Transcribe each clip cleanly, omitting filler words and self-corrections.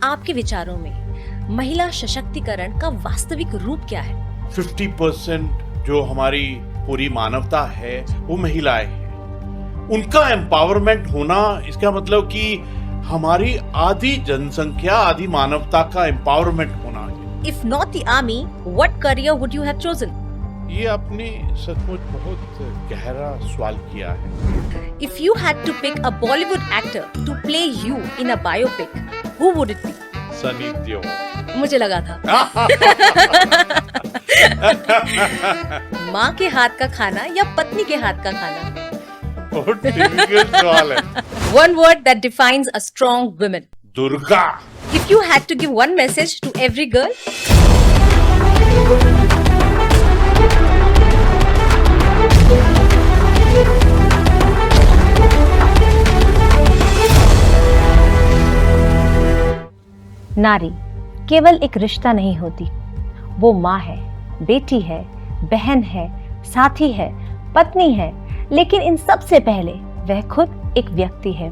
आपके विचारों में महिला सशक्तिकरण का वास्तविक रूप क्या है? 50% जो हमारी पूरी मानवता है वो महिलाएं हैं। उनका एम्पावरमेंट होना, इसका मतलब कि हमारी आधी जनसंख्या, आधी मानवता का एम्पावरमेंट होना है। If not the army, what career would you have chosen? ये आपने सचमुच बहुत गहरा सवाल किया है। If you had to pick a Bollywood actor to play you in a biopic, who would it be? Sunny Deol. मुझे लगा था। माँ के हाथ का खाना या पत्नी के हाथ का खाना? बहुत डिफिकल्ट सवाल है। One word that defines a strong woman. Durga. If you had to give one message to every girl, नारी केवल एक रिश्ता नहीं होती, वो माँ है, बेटी है, बहन है, साथी है, पत्नी है, लेकिन इन सब से पहले वह खुद एक व्यक्ति है,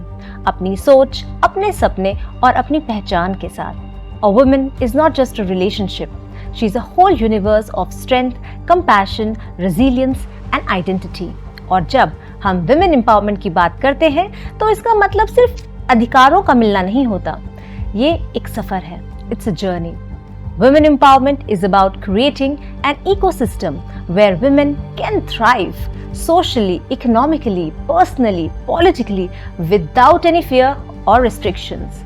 अपनी सोच, अपने सपने और अपनी पहचान के साथ। A woman is not just a relationship. She is a whole universe of strength, compassion, resilience and identity. और जब हम women empowerment की बात करते हैं तो इसका मतलब सिर्फ अधिकारों का मिलना नहीं होता, ये एक सफर है। It's a journey. Women empowerment is about creating an ecosystem where women can thrive socially, economically, personally, politically without any fear or restrictions.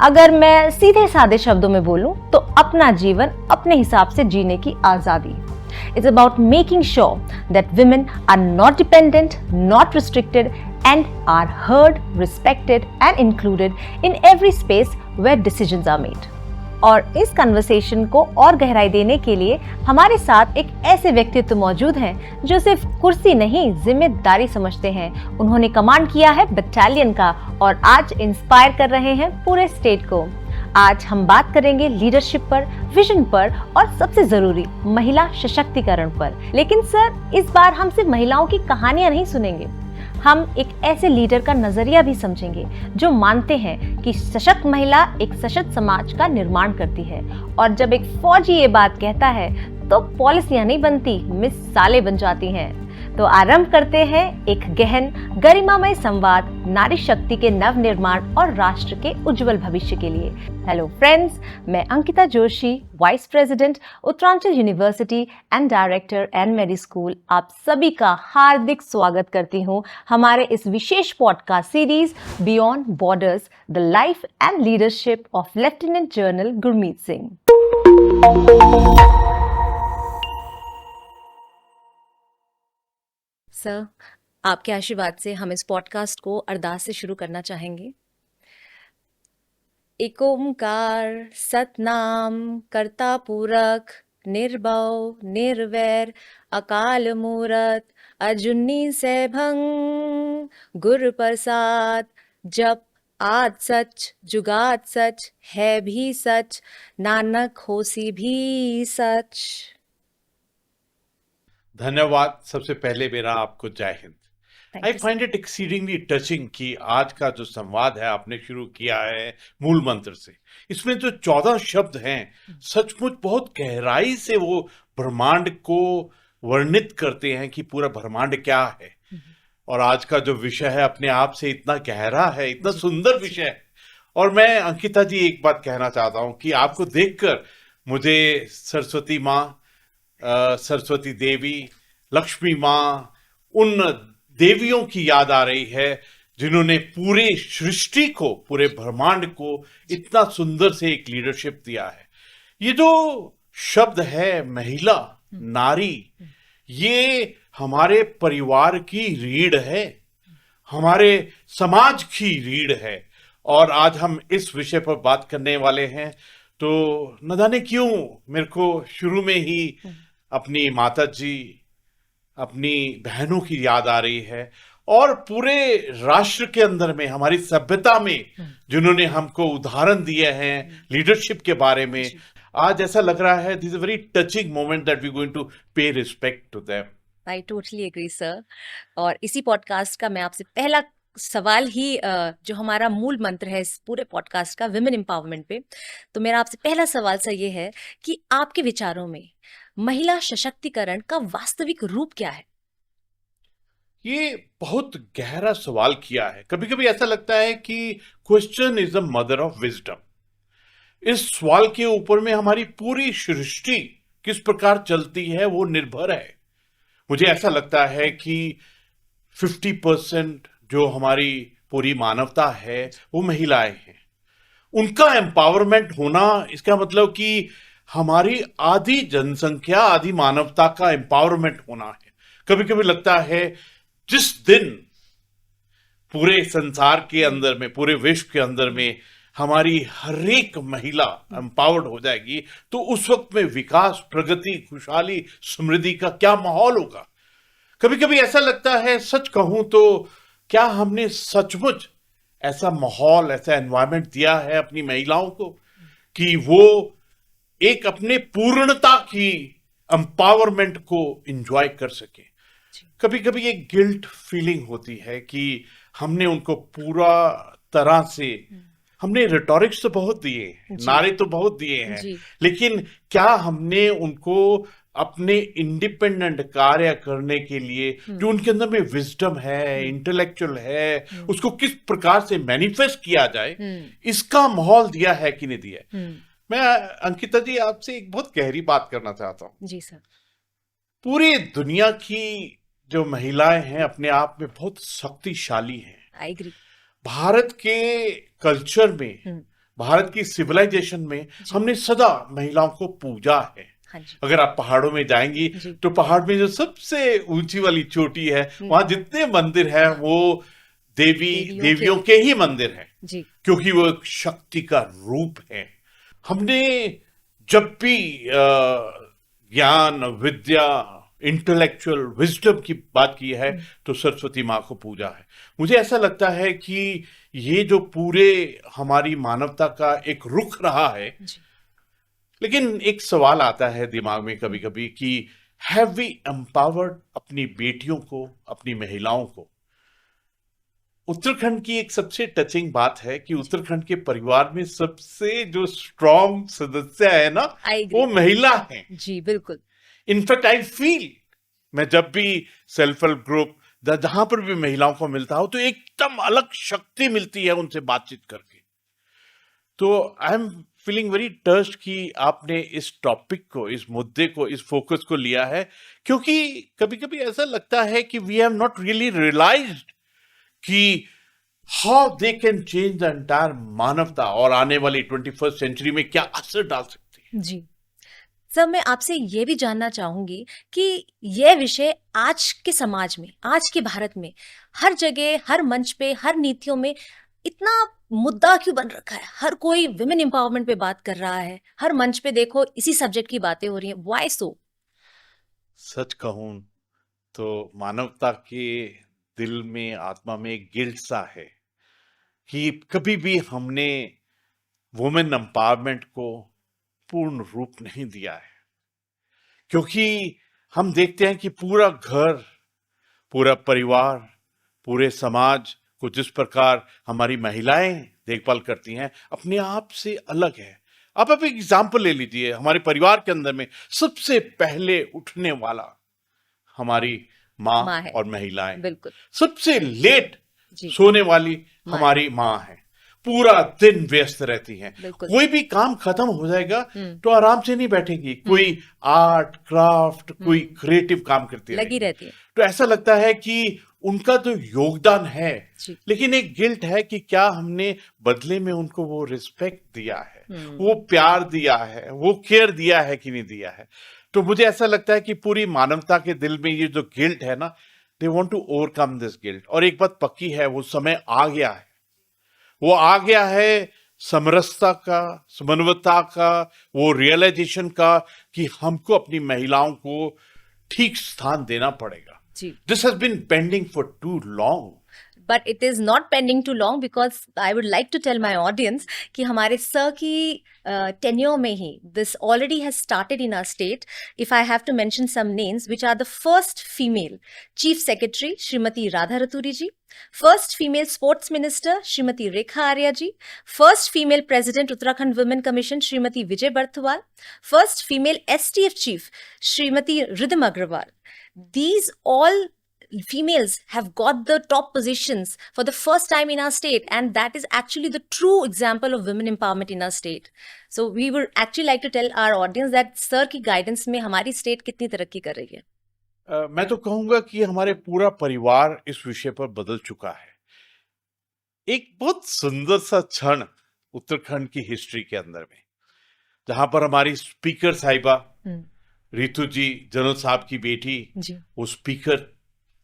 अगर मैं सीधे सादे शब्दों में बोलूं तो अपना जीवन अपने हिसाब से जीने की आजादी। It's about making sure that women are not dependent, not restricted and are heard, respected and included in every space where decisions are made. और इस कन्वर्सेशन को और गहराई देने के लिए हमारे साथ एक ऐसे व्यक्तित्व मौजूद हैं जो सिर्फ कुर्सी नहीं, जिम्मेदारी समझते हैं। उन्होंने कमांड किया है बटालियन का और आज इंस्पायर कर रहे हैं पूरे स्टेट को। आज हम बात करेंगे लीडरशिप पर, विजन पर और सबसे जरूरी महिला सशक्तिकरण पर। लेकिन सर, इस बार हम सिर्फ महिलाओं की कहानियां नहीं सुनेंगे, हम एक ऐसे लीडर का नजरिया भी समझेंगे जो मानते हैं कि सशक्त महिला एक सशक्त समाज का निर्माण करती है। और जब एक फौजी ये बात कहता है तो पॉलिसियां नहीं बनती, मिसालें बन जाती हैं। तो आरंभ करते हैं एक गहन गरिमामय संवाद नारी शक्ति के नव निर्माण और राष्ट्र के उज्जवल भविष्य के लिए। हेलो फ्रेंड्स, मैं Ankita Joshi, vice president Uttaranchal university and director Ann Mary school, आप सभी का हार्दिक स्वागत करती हूँ हमारे इस विशेष podcast series beyond borders, the life and leadership of lieutenant general Gurmeet Singh. Sir, आपके आशीर्वाद से हम इस पॉडकास्ट को अरदास से शुरू करना चाहेंगे। एक ओंकार सतनाम करता पूरक निर्भव निर्वैर अकाल मूरत अजूनी सैभं गुर प्रसाद जप आद सच जुगाद सच है भी सच नानक होसी भी सच। धन्यवाद। सबसे पहले मेरा आपको जय Hind. I find it exceedingly touching कि आज का जो संवाद है आपने शुरू किया है मूल मंत्र से। इसमें जो 14 शब्द हैं सचमुच बहुत गहराई से वो ब्रह्मांड को वर्णित करते हैं कि पूरा ब्रह्मांड क्या है। और आज का जो विषय है अपने आप से इतना गहरा है, इतना सुंदर विषय है। और मैं अंकिता जी एक बात कहना चाहता हूँ कि आपको देखकर मुझे सरस्वती माँ, सरस्वती देवी, लक्ष्मी माँ, उन देवियों की याद आ रही है जिन्होंने पूरे सृष्टि को, पूरे ब्रह्मांड को इतना सुंदर से एक लीडरशिप दिया है। ये जो शब्द है महिला, नारी, ये हमारे परिवार की रीढ़ है, हमारे समाज की रीढ़ है। और आज हम इस विषय पर बात करने वाले हैं। तो न जाने क्यों मेरे को शुरू में ही अपनी माता जी, अपनी बहनों की याद आ रही है और पूरे राष्ट्र के अंदर में, हमारी सभ्यता में जिन्होंने हमको उदाहरण दिए हैं लीडरशिप के बारे में। आज ऐसा लग रहा है this is a very touching moment that we going to pay respect to them. I totally agree sir. और इसी पॉडकास्ट का मैं आपसे पहला सवाल ही जो हमारा मूल मंत्र है इस पूरे पॉडकास्ट का, विमेन एम्पावरमेंट पे। तो मेरा आपसे पहला सवाल सा ये है कि आपके विचारों में महिला सशक्तिकरण का वास्तविक रूप क्या है? ये बहुत गहरा सवाल किया है। कभी कभी ऐसा लगता है कि question is the mother of wisdom. इस सवाल के ऊपर में हमारी पूरी सृष्टि किस प्रकार चलती है वो निर्भर है। मुझे ऐसा लगता है कि 50% जो हमारी पूरी मानवता है वो महिलाएं हैं। उनका एम्पावरमेंट होना, इसका मतलब कि हमारी आधी जनसंख्या, आधी मानवता का एम्पावरमेंट होना है। कभी कभी लगता है जिस दिन पूरे संसार के अंदर में, पूरे विश्व के अंदर में हमारी हर एक महिला एम्पावर्ड हो जाएगी, तो उस वक्त में विकास, प्रगति, खुशहाली, समृद्धि का क्या माहौल होगा। कभी कभी ऐसा लगता है, सच कहूं तो क्या हमने सचमुच ऐसा माहौल, ऐसा एनवायरनमेंट दिया है अपनी महिलाओं को कि वो एक अपने पूर्णता की एम्पावरमेंट को एंजॉय कर सके। कभी कभी एक गिल्ट फीलिंग होती है कि हमने उनको पूरा तरह से, हमने रिटोरिक्स तो बहुत दिए, नारे तो बहुत दिए हैं, लेकिन क्या हमने उनको अपने इंडिपेंडेंट कार्य करने के लिए जो उनके अंदर में विजडम है, इंटेलेक्चुअल है, उसको किस प्रकार से मैनिफेस्ट किया जाए, इसका माहौल दिया है कि नहीं दिया है। मैं अंकिता जी आपसे एक बहुत गहरी बात करना चाहता हूं। जी सर। पूरी दुनिया की जो महिलाएं हैं अपने आप में बहुत शक्तिशाली हैं। I agree. भारत के कल्चर में, भारत की सिविलाइजेशन में हमने सदा महिलाओं को पूजा है। अगर आप पहाड़ों में जाएंगी तो पहाड़ में जो सबसे ऊंची वाली चोटी है, वहां जितने मंदिर हैं वो देवियों के ही मंदिर हैं, क्योंकि वो एक शक्ति का रूप है। हमने जब भी ज्ञान, विद्या, इंटेलेक्चुअल विजडम की बात की है तो सरस्वती माँ को पूजा है। मुझे ऐसा लगता है कि ये जो पूरे हमारी मानवता का एक रुख रहा है, लेकिन एक सवाल आता है दिमाग में कभी कभी कि हैव वी एम्पावर्ड अपनी बेटियों को, अपनी महिलाओं को। उत्तराखंड की एक सबसे टचिंग बात है कि उत्तराखंड के परिवार में सबसे जो स्ट्रॉन्ग सदस्य है ना, वो महिला है। जी बिल्कुल। इनफैक्ट आई फील, मैं जब भी सेल्फ हेल्प ग्रुप जहां पर भी महिलाओं को मिलता हूं तो एकदम अलग शक्ति मिलती है उनसे बातचीत करके। तो I am feeling very touched कि आपने इस टॉपिक को, इस मुद्दे को, इस फोकस को लिया है, क्योंकि कभी कभी ऐसा लगता है कि we have not really realized कि how they can change the entire मानवता और आने वाली 21st सेंचुरी में क्या असर डाल सकती है। जी सर, मैं आपसे ये भी जानना चाहूंगी कि यह विषय आज के समाज में, आज के भारत में हर जगह, हर मंच पे, हर नीतियों में इतना मुद्दा क्यों बन रखा है? हर कोई विमेन एम्पावरमेंट पे बात कर रहा है, हर मंच पे देखो इसी सब्जेक्ट की बातें हो रही हैं। Why so? सच कहूं तो मानवता के दिल में, आत्मा में एक गिल्ट सा है कि कभी भी हमने वुमेन एम्पावरमेंट को पूर्ण रूप नहीं दिया है। क्योंकि हम देखते हैं कि पूरा घर, पूरा परिवार, पूरे समाज को जिस प्रकार हमारी महिलाएं देखभाल करती हैं, अपने आप से अलग है। आप एक एग्जाम्पल ले लीजिए, हमारे परिवार के अंदर में सबसे पहले उठने वाला हमारी माँ और महिलाएं, बिल्कुल। सबसे लेट सोने वाली हमारी माँ है। पूरा दिन व्यस्त रहती हैं। कोई भी काम खत्म हो जाएगा तो आराम से नहीं बैठेंगी, कोई आर्ट, क्राफ्ट, कोई क्रिएटिव काम करती लगी रहती है। तो ऐसा लगता है कि उनका तो योगदान है, लेकिन एक गिल्ट है कि क्या हमने बदले में उनको वो रिस्पेक्ट दिया है, वो प्यार दिया है, वो केयर दिया है कि नहीं दिया है। तो मुझे ऐसा लगता है कि पूरी मानवता के दिल में ये जो गिल्ट है ना, they want to overcome this guilt. और एक बात पक्की है, वो समय आ गया है, वो आ गया है समरसता का, समन्वयता का, वो रियलाइजेशन का कि हमको अपनी महिलाओं को ठीक स्थान देना पड़ेगा। This has been pending for too long. but it is not pending too long because I would like to tell my audience कि हमारे सर की tenure में ही this already has started in our state. If I have to mention some names, which are the first female Chief Secretary Shrimati Radha रतूरी ji, first female Sports Minister Shrimati Rekha Arya ji, first female President Uttarakhand Women Commission Shrimati Vijay Barthwal, first female STF Chief Shrimati Riddhima Agarwal. These all females have got the top positions for the first time in our state, and that is actually the true example of women empowerment in our state. So we would actually like to tell our audience that sir की guidance में हमारी state कितनी तरक्की कर रही है. मैं तो कहूंगा कि हमारे पूरा परिवार इस विषय पर बदल चुका है. एक बहुत सुंदर सा क्षण उत्तराखंड की हिस्ट्री के अंदर में, जहां पर हमारी स्पीकर साहिबा रितु जी, जनरल साहब की बेटी, वो स्पीकर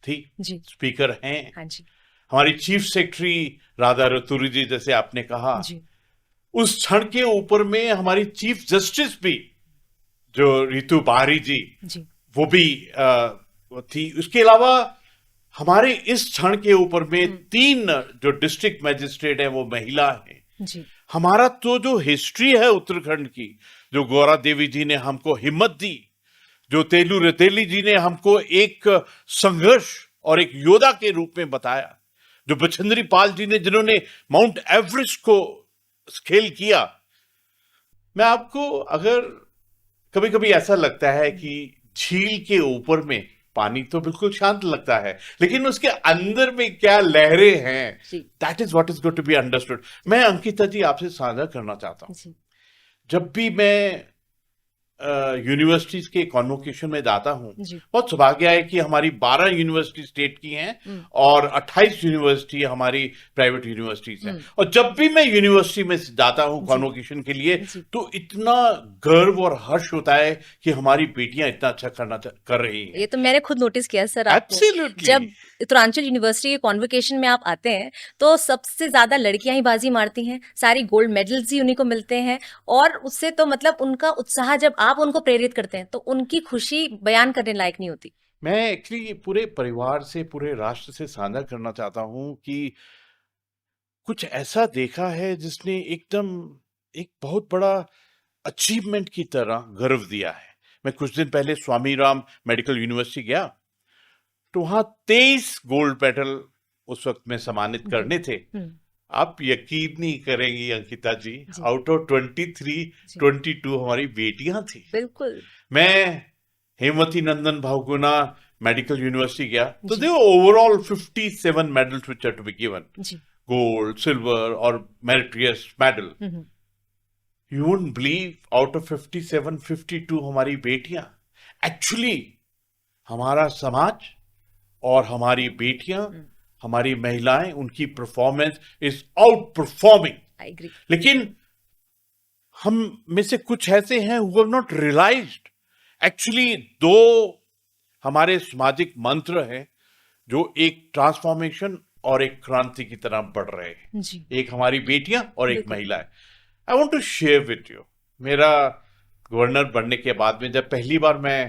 थी, स्पीकर हैं. हाँ जी. हमारी चीफ सेक्रेटरी राधा रतूरी जी, जैसे आपने कहा, उस क्षण के ऊपर में हमारी चीफ जस्टिस भी जो रितु बारी जी, वो भी थी. उसके अलावा हमारे इस क्षण के ऊपर में 3 जो डिस्ट्रिक्ट मैजिस्ट्रेट हैं वो महिला हैं. हमारा तो जो हिस्ट्री है उत्तराखंड की, जो गौरा देवी जी ने हमको हिम्मत दी, जो तेलू रतेली जी ने हमको एक संघर्ष और एक योद्धा के रूप में बताया, जो बछेंद्री पाल जी ने जिन्होंने माउंट एवरेस्ट को स्केल किया. मैं आपको, अगर कभी कभी ऐसा लगता है कि झील के ऊपर में पानी तो बिल्कुल शांत लगता है, लेकिन उसके अंदर में क्या लहरें हैं, that is what is going to be understood. मैं अंकिता जी आपसे साझा करना चाहता हूं, जब भी मैं यूनिवर्सिटीज के कॉन्वोकेशन में जाता हूं, बहुत सौभाग्य है कि हमारी 12 यूनिवर्सिटी स्टेट की हैं और 28 यूनिवर्सिटी हमारी प्राइवेट यूनिवर्सिटीज हैं. और जब भी मैं यूनिवर्सिटी में जाता हूं कॉन्वोकेशन के लिए, तो इतना गर्व और हर्ष होता है कि हमारी बेटियां इतना अच्छा कर रही हैं. ये तो मैंने खुद नोटिस किया सर. एब्सोल्युटली. जब उत्तरांचल यूनिवर्सिटी के कॉन्वोकेशन में आप आते हैं तो सबसे ज्यादा लड़कियां ही बाजी मारती हैं, सारी गोल्ड मेडल्स ही उन्हीं को मिलते हैं, और उससे तो मतलब उनका उत्साह, जब आप उनको प्रेरित करते हैं तो उनकी खुशी बयान करने लायक नहीं होती. मैं एक्चुअली पूरे परिवार से, पूरे राष्ट्र से साझा करना चाहता हूं कि कुछ ऐसा देखा है जिसने एकदम एक बहुत बड़ा अचीवमेंट की तरह गर्व दिया है. मैं कुछ दिन पहले स्वामी राम मेडिकल यूनिवर्सिटी गया, तो वहां 23 गोल्ड मेडल उस वक्त में सम्मानित करने थे. आप यकीन नहीं करेंगी अंकिता जी, आउट ऑफ 22 हमारी बेटियां थी. बिल्कुल. मैं हेमवती नंदन बहुगुणा मेडिकल यूनिवर्सिटी गया, तो they overall 57 medals which are to be given, gold, silver और meritorious medal. You wouldn't believe, out of 57, 52 हमारी बेटियां. एक्चुअली हमारा समाज और हमारी बेटियां, हमारी महिलाएं, उनकी performance is out performing. I agree. लेकिन हम में से कुछ ऐसे हैं who have not realised. Actually 2 हमारे सामाजिक मंत्र हैं जो एक ट्रांसफॉर्मेशन और एक क्रांति की तरह बढ़ रहे हैं. एक हमारी बेटियां और एक महिलाएं. I want to share with you. मेरा गवर्नर बनने के बाद में जब पहली बार मैं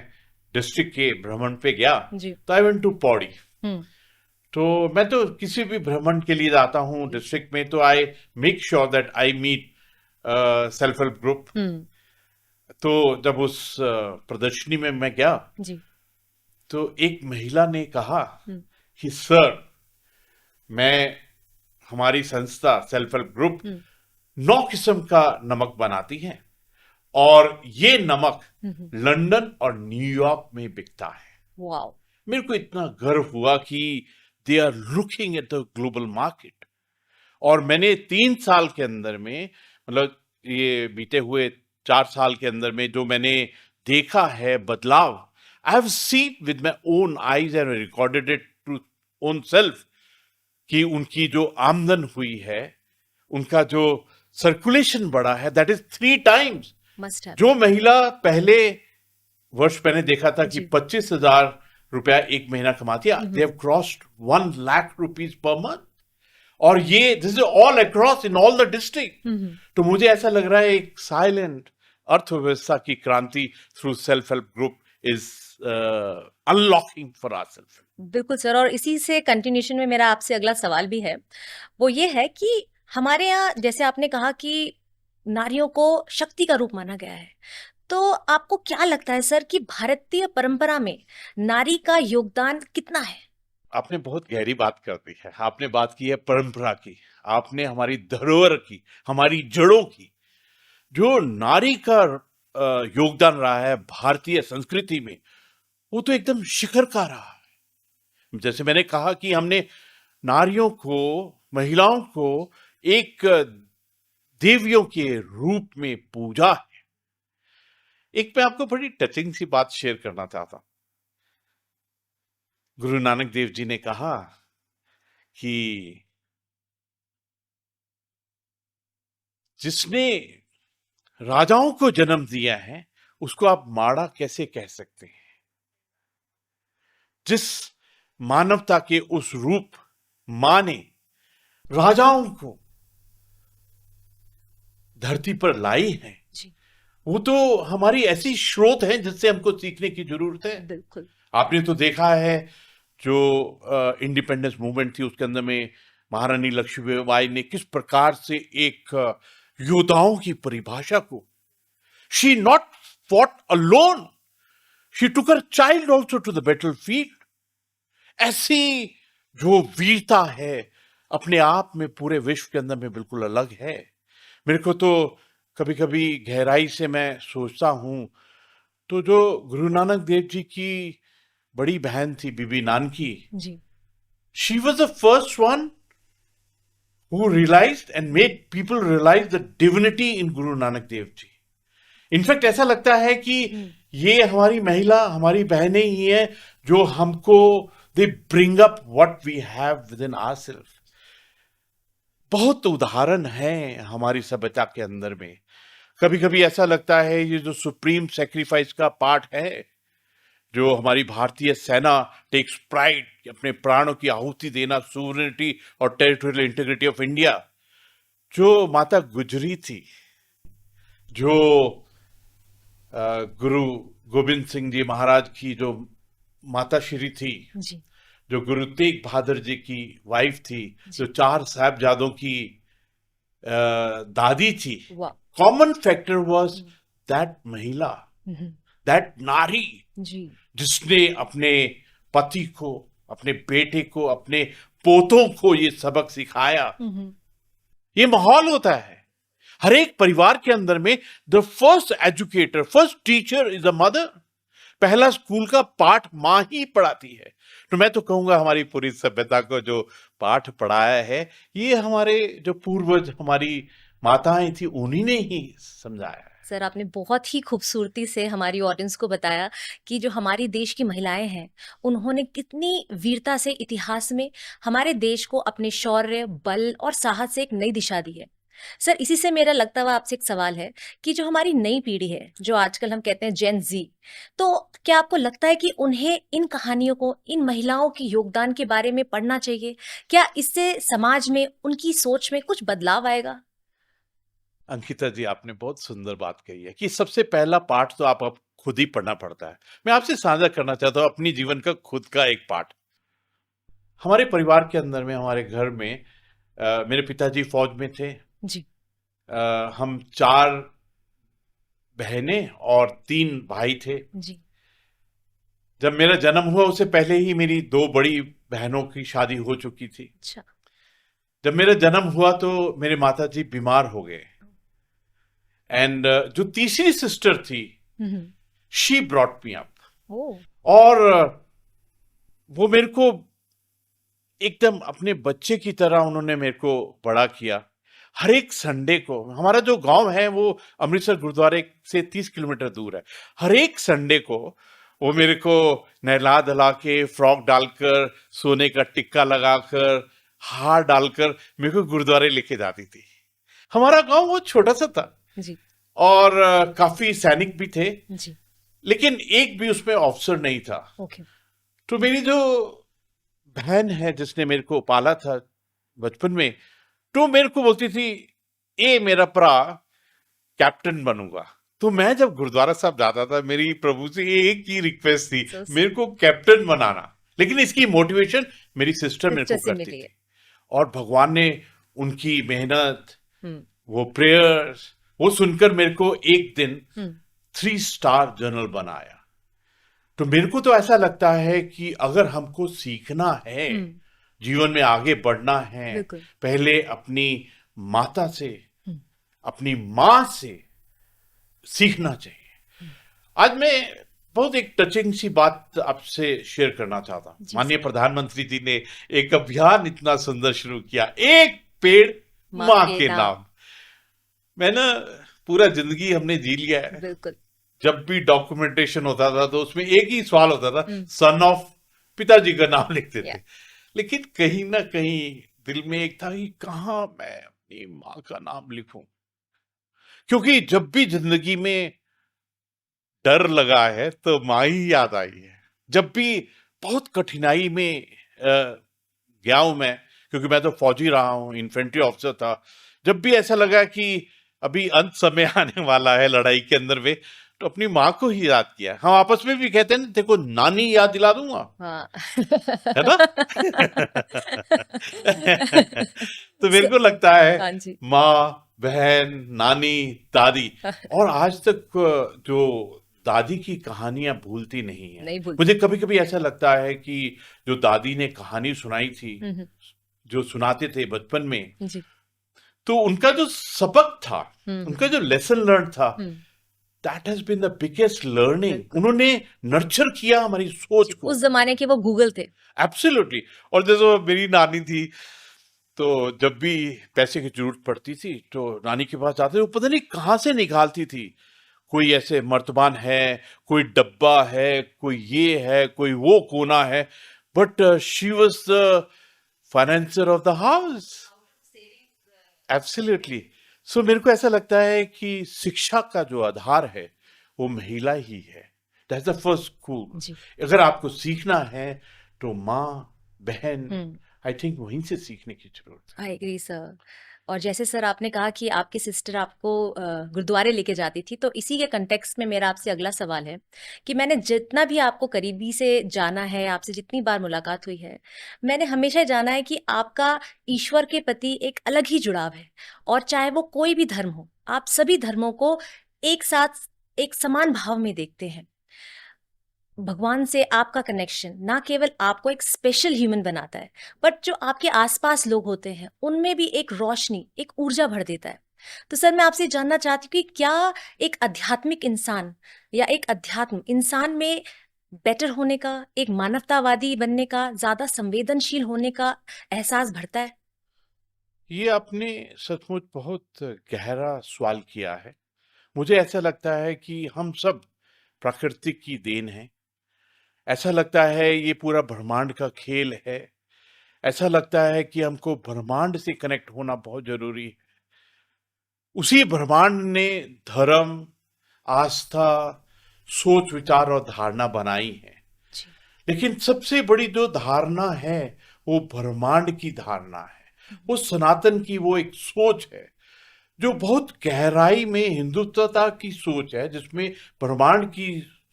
डिस्ट्रिक्ट के भ्रमण पे गया, तो आई वेंट टू पौड़ी. तो मैं तो किसी भी भ्रमण के लिए जाता हूँ डिस्ट्रिक्ट में, तो I make sure that I meet self help group. तो जब उस प्रदर्शनी में मैं गया, तो एक महिला ने कहा कि सर, मैं, हमारी संस्था सेल्फ हेल्प ग्रुप 9 किस्म का नमक बनाती है और ये नमक लंदन और न्यूयॉर्क में बिकता है. वाओ. मेरे को इतना गर्व हुआ कि they are looking at the global market. और मैंने 3 साल के अंदर में, मतलब ये बीते हुए 4 साल के अंदर में जो मैंने देखा है बदलाव, I have seen with my own eyes and recorded it to own self, कि उनकी जो आमदन हुई है, उनका जो सर्कुलेशन बढ़ा है, दैट इज 3 टाइम्स. जो महिला पहले वर्ष मैंने देखा था कि 25,000 रुपया एक महीना कमाती है, they have crossed 1 lakh rupees per month. और ये this is all across in all the district. तो मुझे ऐसा लग रहा है एक साइलेंट अर्थव्यवस्था की क्रांति through self help group is unlocking for ourself. बिल्कुल सर, और इसी से कंटिन्यूशन में मेरा आपसे अगला सवाल भी है। वो ये है कि हमारे यहाँ जैसे आपने कहा कि नारियों को शक्ति का रूप माना गया है। तो आपको क्या लगता है सर कि भारतीय परंपरा में नारी का योगदान कितना है? आपने बहुत गहरी बात कर दी है। आपने बात की है परंपरा की, आपने हमारी धरोहर की, हमारी जड़ों की। जो नारी का योगदान रहा है भारतीय संस्कृति में, वो तो एकदम शिखर का रहा है। जैसे मैंने कहा कि हमने नारियों को, महिलाओं को एक देवियों के रूप में पूजा है। एक मैं आपको बड़ी टचिंग सी बात शेयर करना चाहता हूं। गुरु नानक देव जी ने कहा कि जिसने राजाओं को जन्म दिया है उसको आप माड़ा कैसे कह सकते हैं। जिस मानवता के उस रूप मां ने राजाओं को धरती पर लाई है, वो तो हमारी ऐसी स्रोत है जिससे हमको सीखने की जरूरत है। बिल्कुल। आपने तो देखा है जो इंडिपेंडेंस मूवमेंट थी, उसके अंदर में महारानी लक्ष्मीबाई ने किस प्रकार से एक योद्धाओं की परिभाषा को, she not fought alone, she took her child also to the battlefield. ऐसी जो वीरता है अपने आप में पूरे विश्व के अंदर में बिल्कुल अलग है। मेरे को तो कभी कभी गहराई से मैं सोचता हूं, तो जो गुरु नानक देव जी की बड़ी बहन थी Bibi Nanaki ji, she was the first one who realized and made people realize the divinity in Guru Nanak Dev Ji. In fact ऐसा लगता है कि ये हमारी महिला, हमारी बहनें ही हैं जो हमको they bring up what we have within ourselves. बहुत उदाहरण हैं हमारी सभ्यता के अंदर में। कभी कभी ऐसा लगता है ये जो सुप्रीम सैक्रिफाइस का पार्ट है, जो हमारी भारतीय सेना टेक्स प्राइड, अपने प्राणों की आहुति देना, सोवरेनिटी और टेरिटोरियल इंटीग्रिटी ऑफ इंडिया। जो माता गुजरी थी, जो गुरु गोविंद सिंह जी महाराज की जो माता श्री थी जी, जो गुरु तेग बहादुर जी की वाइफ थी, जो 4 साहिबजादों की दादी थी, कॉमन फैक्टर वाज दैट महिला, दैट नारी जी, जिसने अपने पति को, अपने बेटे को, अपने पोतों को ये सबक सिखाया। ये माहौल होता है हर एक परिवार के अंदर में। The first educator, first teacher is a mother. पहला स्कूल का पाठ मां ही पढ़ाती है। तो मैं तो कहूंगा हमारी पूरी सभ्यता को जो पाठ पढ़ाया है, ये हमारे जो पूर्वज, हमारी माताएं थी, उन्हीं ने ही समझाया है। सर, आपने बहुत ही खूबसूरती से हमारी ऑडियंस को बताया कि जो हमारी देश की महिलाएं हैं, उन्होंने कितनी वीरता से इतिहास में हमारे देश को अपने शौर्य, बल और साहस से एक नई दिशा दी है। सर, इसी से मेरा लगता हुआ आपसे एक सवाल है कि जो हमारी नई पीढ़ी है, जो आजकल हम कहते हैं जेन जी, तो क्या आपको लगता है कि उन्हें इन कहानियों को, इन महिलाओं के योगदान के बारे में पढ़ना चाहिए? क्या इससे समाज में, उनकी सोच में कुछ बदलाव आएगा? अंकिता जी, आपने बहुत सुंदर बात कही है कि सबसे पहला पाठ तो आप खुद ही पढ़ना पड़ता है। मैं आपसे साझा करना चाहता हूँ अपनी जीवन का खुद का एक पाठ। हमारे परिवार के अंदर में, हमारे घर में मेरे पिताजी फौज में थे जी। हम 4 बहनें और 3 भाई थे जी। जब मेरा जन्म हुआ उससे पहले ही मेरी 2 बड़ी बहनों की शादी हो चुकी थी। अच्छा। जब मेरा जन्म हुआ तो मेरे माताजी बीमार हो गए, एंड जो तीसरी सिस्टर थी, शी ब्रॉट मी अप, और वो मेरे को एकदम अपने बच्चे की तरह उन्होंने मेरे को बड़ा किया। हर एक संडे को, हमारा जो गांव है वो अमृतसर गुरुद्वारे से 30 किलोमीटर दूर है, हर एक संडे को वो मेरे को नहला धुला के, फ्रॉक डालकर, सोने का टिक्का लगाकर, हार डालकर मेरे को गुरुद्वारे लेके जाती थी। हमारा गांव वो छोटा सा था जी। और काफी सैनिक भी थे जी। लेकिन एक भी उसमें ऑफिसर नहीं था। ओके। तो मेरी जो बहन है जिसने मेरे को पाला था बचपन में, तो मेरे को बोलती थी, ए मेरा भरा कैप्टन बनूंगा। तो मैं जब गुरुद्वारा साहब जाता था, मेरी प्रभु से एक ही रिक्वेस्ट थी, मेरे को कैप्टन बनाना। लेकिन इसकी मोटिवेशन मेरी सिस्टर मेरे सिस्टर को से करती मिली है। थी, और भगवान ने उनकी मेहनत, हम्म वो प्रेयर्स, वो सुनकर मेरे को एक दिन हम्म 3 स्टार जनरल बनाया। तो मेरे को तो ऐसा लगता है कि अगर हमको सीखना है, हम्म जीवन में आगे बढ़ना है, बिल्कुल। पहले अपनी माता से, हम्म अपनी माँ से सीखना चाहिए। आज मैं बहुत एक टचिंग सी बात आपसे शेयर करना चाहता हूँ। जी माननीय सर। प्रधानमंत्री जी ने एक अभियान इतना सुंदर शुरू किया, एक पेड़ माँ माँ के के नाम। नाम। मैं ना, पूरा जिंदगी हमने जी लिया है, बिल्कुल। जब भी डॉक्यूमेंटेशन होता था तो उसमें एक ही सवाल होता था, हम्म सन ऑफ, पिताजी का नाम लिखते या थे। लेकिन कहीं ना कहीं दिल में एक था कि कहाँ मैं अपनी माँ का नाम लिखूं, क्योंकि जब भी जिंदगी में डर लगा है तो माँ ही याद आई है। जब भी बहुत कठिनाई में गया हूं मैं, क्योंकि मैं तो फौजी रहा हूं, इन्फेंट्री ऑफिसर था, जब भी ऐसा लगा कि अभी अंत समय आने वाला है लड़ाई के अंदर में, तो अपनी माँ को ही याद किया। हम आपस में भी कहते हैं ना, देखो नानी याद दिला दूंगा, हाँ। है ना। तो मेरे को लगता है हाँ जी। माँ, बहन, नानी, दादी, और आज तक जो दादी की कहानियां भूलती नहीं है। नहीं भूलती। मुझे कभी कभी ऐसा लगता है कि जो दादी ने कहानी सुनाई थी, हम्म जो सुनाते थे बचपन में, जी। तो उनका जो सबक था, उनका जो लेसन लर्न था, hmm that has been the biggest learning. बिल्कुल। उन्होंने नर्चर किया हमारी सोच जी, को। उस जमाने के वो गूगल थे। एब्सोल्युटली। और जैसे मेरी नानी थी, तो जब भी पैसे की जरूरत पड़ती थी तो नानी के पास जाते, वो पता नहीं कहाँ से निकालती थी। कोई ऐसे मर्तबान है, कोई डब्बा है, कोई ये है, कोई वो कोना है, but she was the financer of the house. Absolutely. So मेरे को ऐसा लगता है कि शिक्षा का जो आधार है वो महिला ही है। That's the first school. जी। अगर आपको सीखना है तो माँ, बहन, हम्म आई थिंक वहीं से सीखने की जरूरत है। I agree sir. और जैसे सर आपने कहा कि आपकी सिस्टर आपको गुरुद्वारे लेके जाती थी, तो इसी के कंटेक्स्ट में मेरा आपसे अगला सवाल है कि मैंने जितना भी आपको करीबी से जाना है, आपसे जितनी बार मुलाकात हुई है, मैंने हमेशा जाना है कि आपका ईश्वर के प्रति एक अलग ही जुड़ाव है। और चाहे वो कोई भी धर्म हो, आप सभी धर्मों को एक साथ, एक समान भाव में देखते हैं। भगवान से आपका कनेक्शन ना केवल आपको एक स्पेशल ह्यूमन बनाता है, बट जो आपके आसपास लोग होते हैं उनमें भी एक रोशनी, एक ऊर्जा भर देता है। तो सर मैं आपसे जानना चाहती हूँ कि क्या एक आध्यात्मिक इंसान या एक अध्यात्म इंसान में बेटर होने का, एक मानवतावादी बनने का, ज्यादा संवेदनशील होने का एहसास भरता है? ये आपने सचमुच बहुत गहरा सवाल किया है। मुझे ऐसा लगता है कि हम सब प्राकृतिक की देन हैं। ऐसा लगता है ये पूरा ब्रह्मांड का खेल है। ऐसा लगता है कि हमको ब्रह्मांड से कनेक्ट होना बहुत जरूरी है। उसी ब्रह्मांड ने धर्म, आस्था, सोच, विचार और धारणा बनाई है। जी। लेकिन सबसे बड़ी जो धारणा है वो ब्रह्मांड की धारणा है। वो सनातन की वो एक सोच है जो बहुत गहराई में हिंदुत्वता की सोच है, जिसमें ब्रह्मांड की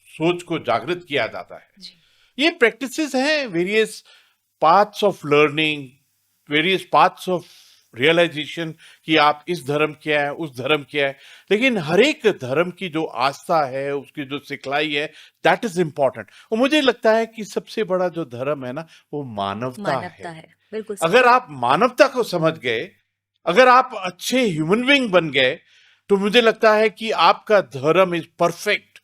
सोच को जागृत किया जाता है। जी। ये प्रैक्टिसेस हैं, various paths of learning, various paths of realization, कि आप इस धर्म क्या है, उस धर्म क्या है। लेकिन हर एक धर्म की जो आस्था है, उसकी जो सिखलाई है, दैट इज इंपॉर्टेंट। और मुझे लगता है कि सबसे बड़ा जो धर्म है ना, वो मानवता मानवता है। है, बिल्कुल सर। अगर आप मानवता को समझ गए, अगर आप अच्छे ह्यूमन बीइंग बन गए, तो मुझे लगता है कि आपका धर्म इज परफेक्ट।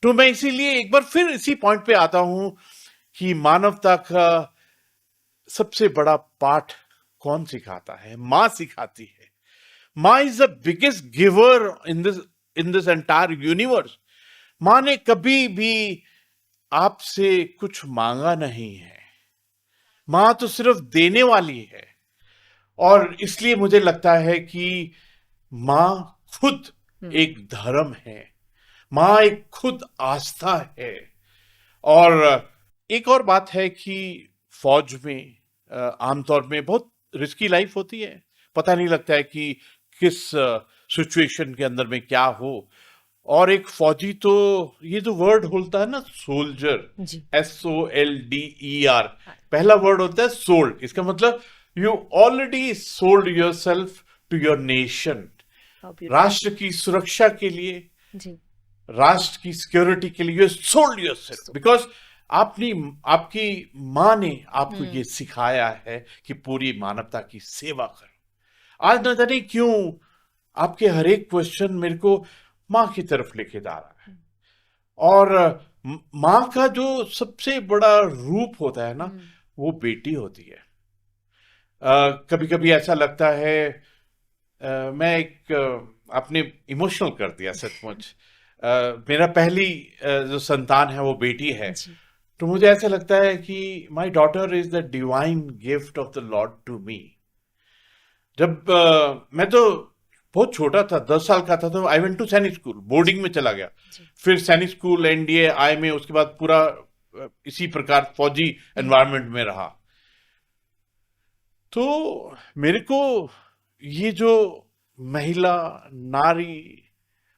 तो मैं इसीलिए एक बार फिर इसी पॉइंट पे आता हूं कि मानवता का सबसे बड़ा पाठ कौन सिखाता है? मां सिखाती है। मां is the biggest giver in this entire universe. मां ने कभी भी आपसे कुछ मांगा नहीं है। मां तो सिर्फ देने वाली है। और इसलिए मुझे लगता है कि मां खुद एक धर्म है। मां एक खुद आस्था है। और एक और बात है कि फौज में आमतौर में बहुत रिस्की लाइफ होती है। पता नहीं लगता है कि किस सिचुएशन के अंदर में क्या हो। और एक फौजी तो ये जो वर्ड होता है ना सोल्जर, जी। SOLDER, पहला वर्ड होता है सोल्ड। इसका मतलब you already sold your self to your nation, राष्ट्र की सुरक्षा के लिए, जी। राष्ट्र की सिक्योरिटी के लिए you sold your self, because आपकी माँ ने आपको ये सिखाया है कि पूरी मानवता की सेवा करो। आज न जाने क्यों आपके हर एक क्वेश्चन मेरे को माँ की तरफ लेके जा रहा है। और माँ का जो सबसे बड़ा रूप होता है ना, वो बेटी होती है। कभी कभी ऐसा लगता है, मैं एक अपने इमोशनल कर दिया सचमुच। मेरा पहली जो संतान है वो बेटी है, तो मुझे ऐसा लगता है कि my daughter is the divine gift of the lord to me. जब मैं तो बहुत छोटा था, 10 साल का था, तो आई वेंट टू सैनिक स्कूल, बोर्डिंग में चला गया। फिर सैनिक स्कूल, NDA, IMA, उसके बाद पूरा इसी प्रकार फौजी एनवायरनमेंट में रहा। तो मेरे को ये जो महिला, नारी,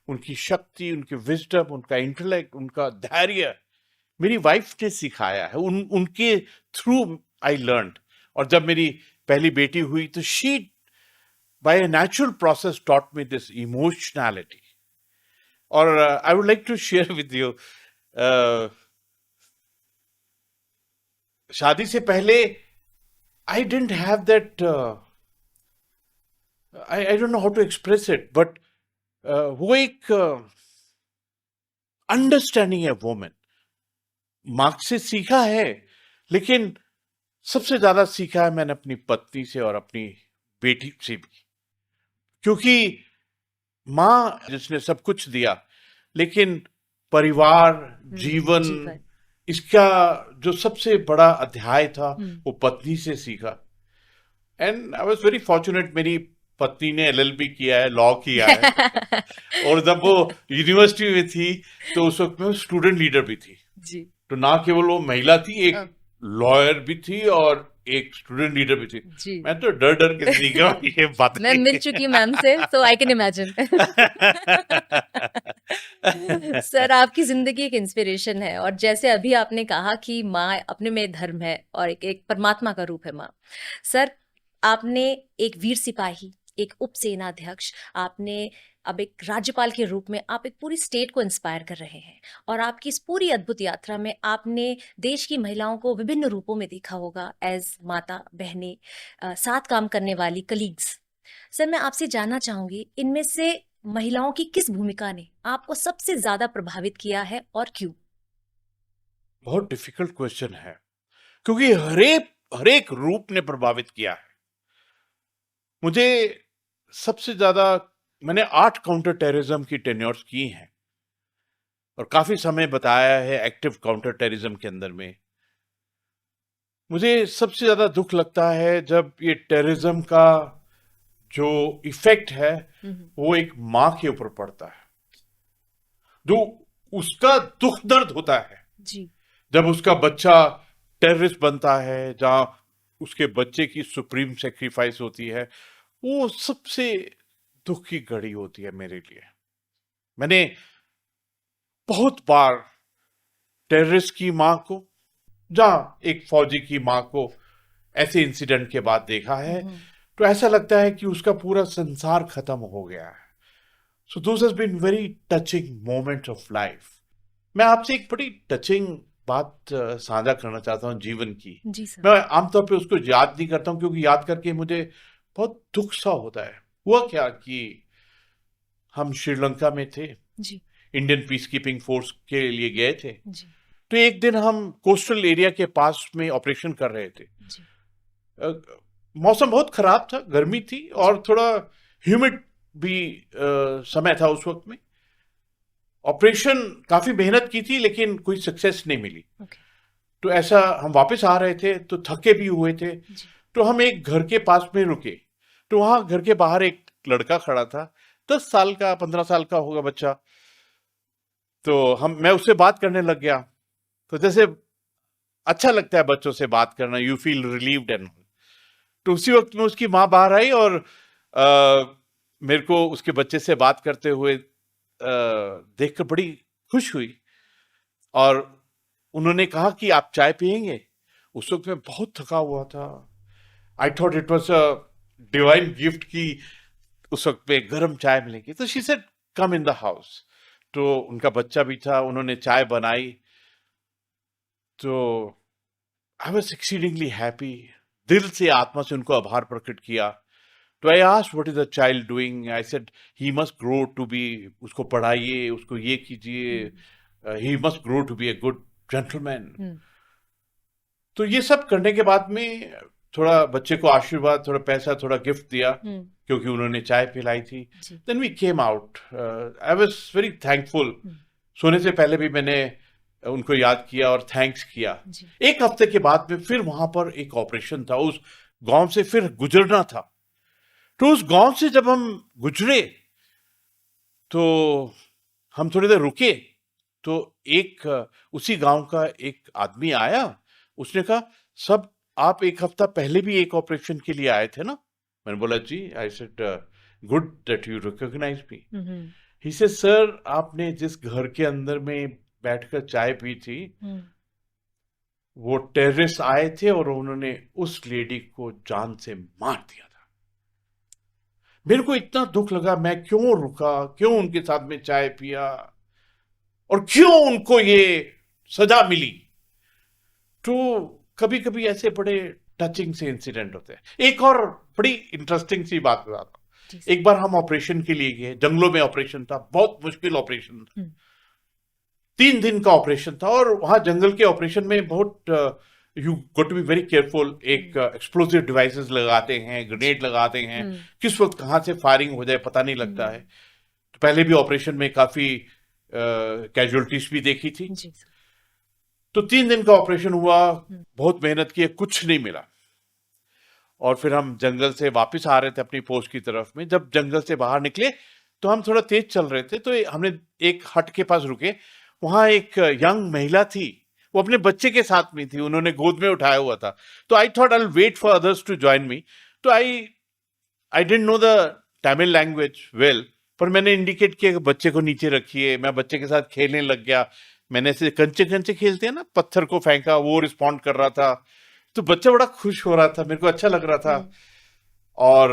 उनकी शक्ति, उनकी विजडम, उनका इंटेलेक्ट, उनका धैर्य मेरी वाइफ ने सिखाया है। उनके थ्रू आई लर्न। और जब मेरी पहली बेटी हुई तो she by a natural process taught me this emotionality. Or I would like to share with you, शादी से पहले I didn't have that, I don't know how to express it, but वो एक अंडरस्टैंडिंग है वुमेन। माँ से सीखा है, लेकिन सबसे ज्यादा सीखा है मैंने अपनी पत्नी से और अपनी बेटी से भी। क्योंकि माँ जिसने सब कुछ दिया, लेकिन परिवार, जीवन, इसका जो सबसे बड़ा अध्याय था वो पत्नी से सीखा। And I was very fortunate, मेरी पत्नी ने LLB किया है, लॉ किया है। और जब वो यूनिवर्सिटी में थी तो उस वक्त में स्टूडेंट लीडर भी थी जी। तो ना केवल वो महिला थी, एक लॉयर भी थी और एक स्टूडेंट लीडर भी थी जी। मैं तो डर डर के सीखा ये बात। मैं मिल चुकी मैम से, तो आई कैन इमेजिन। सर, आपकी जिंदगी एक इंस्पिरेशन है, और जैसे अभी आपने कहा कि माँ अपने में धर्म है और एक परमात्मा का रूप है माँ। सर, आपने एक वीर सिपाही, एक उप सेनाध्यक्ष, आपने अब एक राज्यपाल के रूप में आप एक पूरी स्टेट को इंस्पायर कर रहे हैं, और आपकी इस पूरी अद्भुत यात्रा में आपने देश की महिलाओं को विभिन्न रूपों में देखा होगा, एज माता, बहनें, साथ काम करने वाली कलीग्स। सर, मैं आपसे जानना चाहूंगी, इनमें से महिलाओं की किस भूमिका ने आपको सबसे ज्यादा प्रभावित किया है और क्यों? बहुत डिफिकल्ट क्वेश्चन है, क्योंकि हर एक रूप ने प्रभावित किया है मुझे। सबसे ज्यादा मैंने 8 काउंटर टेररिज्म की टेन्योर्स की हैं और काफी समय बताया है एक्टिव काउंटर टेररिज्म के अंदर में। मुझे सबसे ज्यादा दुख लगता है जब ये टेररिज्म का जो इफेक्ट है वो एक माँ के ऊपर पड़ता है, जो उसका दुख दर्द होता है जी। जब उसका बच्चा टेररिस्ट बनता है, जहां उसके बच्चे की सुप्रीम सेक्रीफाइस होती है, वो सबसे दुख की घड़ी होती है मेरे लिए। मैंने बहुत बार टेररिस्ट की मां को, जहां एक फौजी की मां को ऐसे इंसिडेंट के बाद देखा है, तो ऐसा लगता है कि उसका पूरा संसार खत्म हो गया है। So those has been very touching moments of life. मैं आपसे एक बड़ी टचिंग बात साझा करना चाहता हूँ जीवन की जी सर। मैं आमतौर पे उसको याद नहीं करता हूँ, क्योंकि याद करके मुझे बहुत दुख सा होता है। हुआ क्या कि हम श्रीलंका में थे जी। इंडियन पीस कीपिंग फोर्स के लिए गए थे जी। तो एक दिन हम कोस्टल एरिया के पास में ऑपरेशन कर रहे थे जी। मौसम बहुत खराब था, गर्मी थी और थोड़ा ह्यूमिड भी समय था उस वक्त में। ऑपरेशन काफी मेहनत की थी लेकिन कोई सक्सेस नहीं मिली। तो ऐसा हम वापस आ रहे थे तो थके भी हुए थे, तो हम एक घर के पास में रुके। तो वहां घर के बाहर एक लड़का खड़ा था, 10 साल का 15 साल का होगा बच्चा। तो मैं उससे बात करने लग गया। तो जैसे अच्छा लगता है बच्चों से बात करना, यू फील रिलीव्ड एंड। तो उसी वक्त में उसकी माँ बाहर आई और मेरे को उसके बच्चे से बात करते हुए देखकर बड़ी खुश हुई और उन्होंने कहा कि आप चाय पियेंगे। उस वक्त मैं बहुत थका हुआ था। I thought it was a divine gift कि उस वक्त पे गर्म चाय मिलेगी। तो she said come in the house. तो उनका बच्चा भी था, उन्होंने चाय बनाई। तो आई वॉज एक्सीडिंगली हैप्पी। दिल से, आत्मा से उनको आभार प्रकट किया। तो I asked what is the child doing. I said he must grow to be, उसको पढ़ाइए, उसको ये कीजिए, he must grow to be a good gentleman. तो ये सब करने के बाद में थोड़ा बच्चे को आशीर्वाद, थोड़ा पैसा, थोड़ा गिफ्ट दिया क्योंकि उन्होंने चाय पिलाई थी। Then we came out. I was very thankful. सोने से पहले भी मैंने उनको याद किया और थैंक्स किया। एक हफ्ते के बाद में फिर वहां पर एक ऑपरेशन था, उस गांव से फिर गुजरना था। तो उस गांव से जब हम गुजरे तो हम थोड़ी देर रुके। तो एक उसी गांव का एक आदमी आया। उसने कहा, सब आप एक हफ्ता पहले भी एक ऑपरेशन के लिए आए थे ना? मैंने बोला जी। I said good that you recognize me. He said sir, आपने जिस घर के अंदर में बैठकर चाय पी थी, वो टेररिस्ट आए थे और उन्होंने उस लेडी को जान से मार दिया था। मेरे को इतना दुख लगा, मैं क्यों रुका, क्यों उनके साथ में चाय पिया और क्यों उनको ये सजा मिली। तो कभी कभी ऐसे बड़े टचिंग से इंसिडेंट होते हैं। एक और बड़ी इंटरेस्टिंग सी बात बताता हूं। एक बार हम ऑपरेशन के लिए गए, जंगलों में ऑपरेशन था, बहुत मुश्किल ऑपरेशन था। 3 दिन का ऑपरेशन था और वहां जंगल के ऑपरेशन में बहुत you got to be very careful. एक एक्सप्लोसिव डिवाइसेस लगाते हैं, ग्रेनेड लगाते हैं, किस वक्त कहां से फायरिंग हो जाए पता नहीं लगता है। तो पहले भी ऑपरेशन में काफी कैजुअलिटीज भी देखी थी। तो 3 दिन का ऑपरेशन हुआ, बहुत मेहनत की, कुछ नहीं मिला। और फिर हम जंगल से वापस आ रहे थे अपनी पोस्ट की तरफ में। जब जंगल से बाहर निकले तो हम थोड़ा तेज चल रहे थे। तो हमने एक हट के पास रुके। वहां एक यंग महिला थी, वो अपने बच्चे के साथ में थी, उन्होंने गोद में उठाया हुआ था। तो I thought I will wait for others to join me. तो I didn't know the Tamil language well, पर मैंने इंडिकेट किया कि बच्चे को नीचे रखिए। मैं बच्चे के साथ खेलने लग गया। मैंने ऐसे कंचे कंचे खेलते हैं ना, पत्थर को फेंका, वो रिस्पॉन्ड कर रहा था। तो बच्चा बड़ा खुश हो रहा था, मेरे को अच्छा लग रहा था। और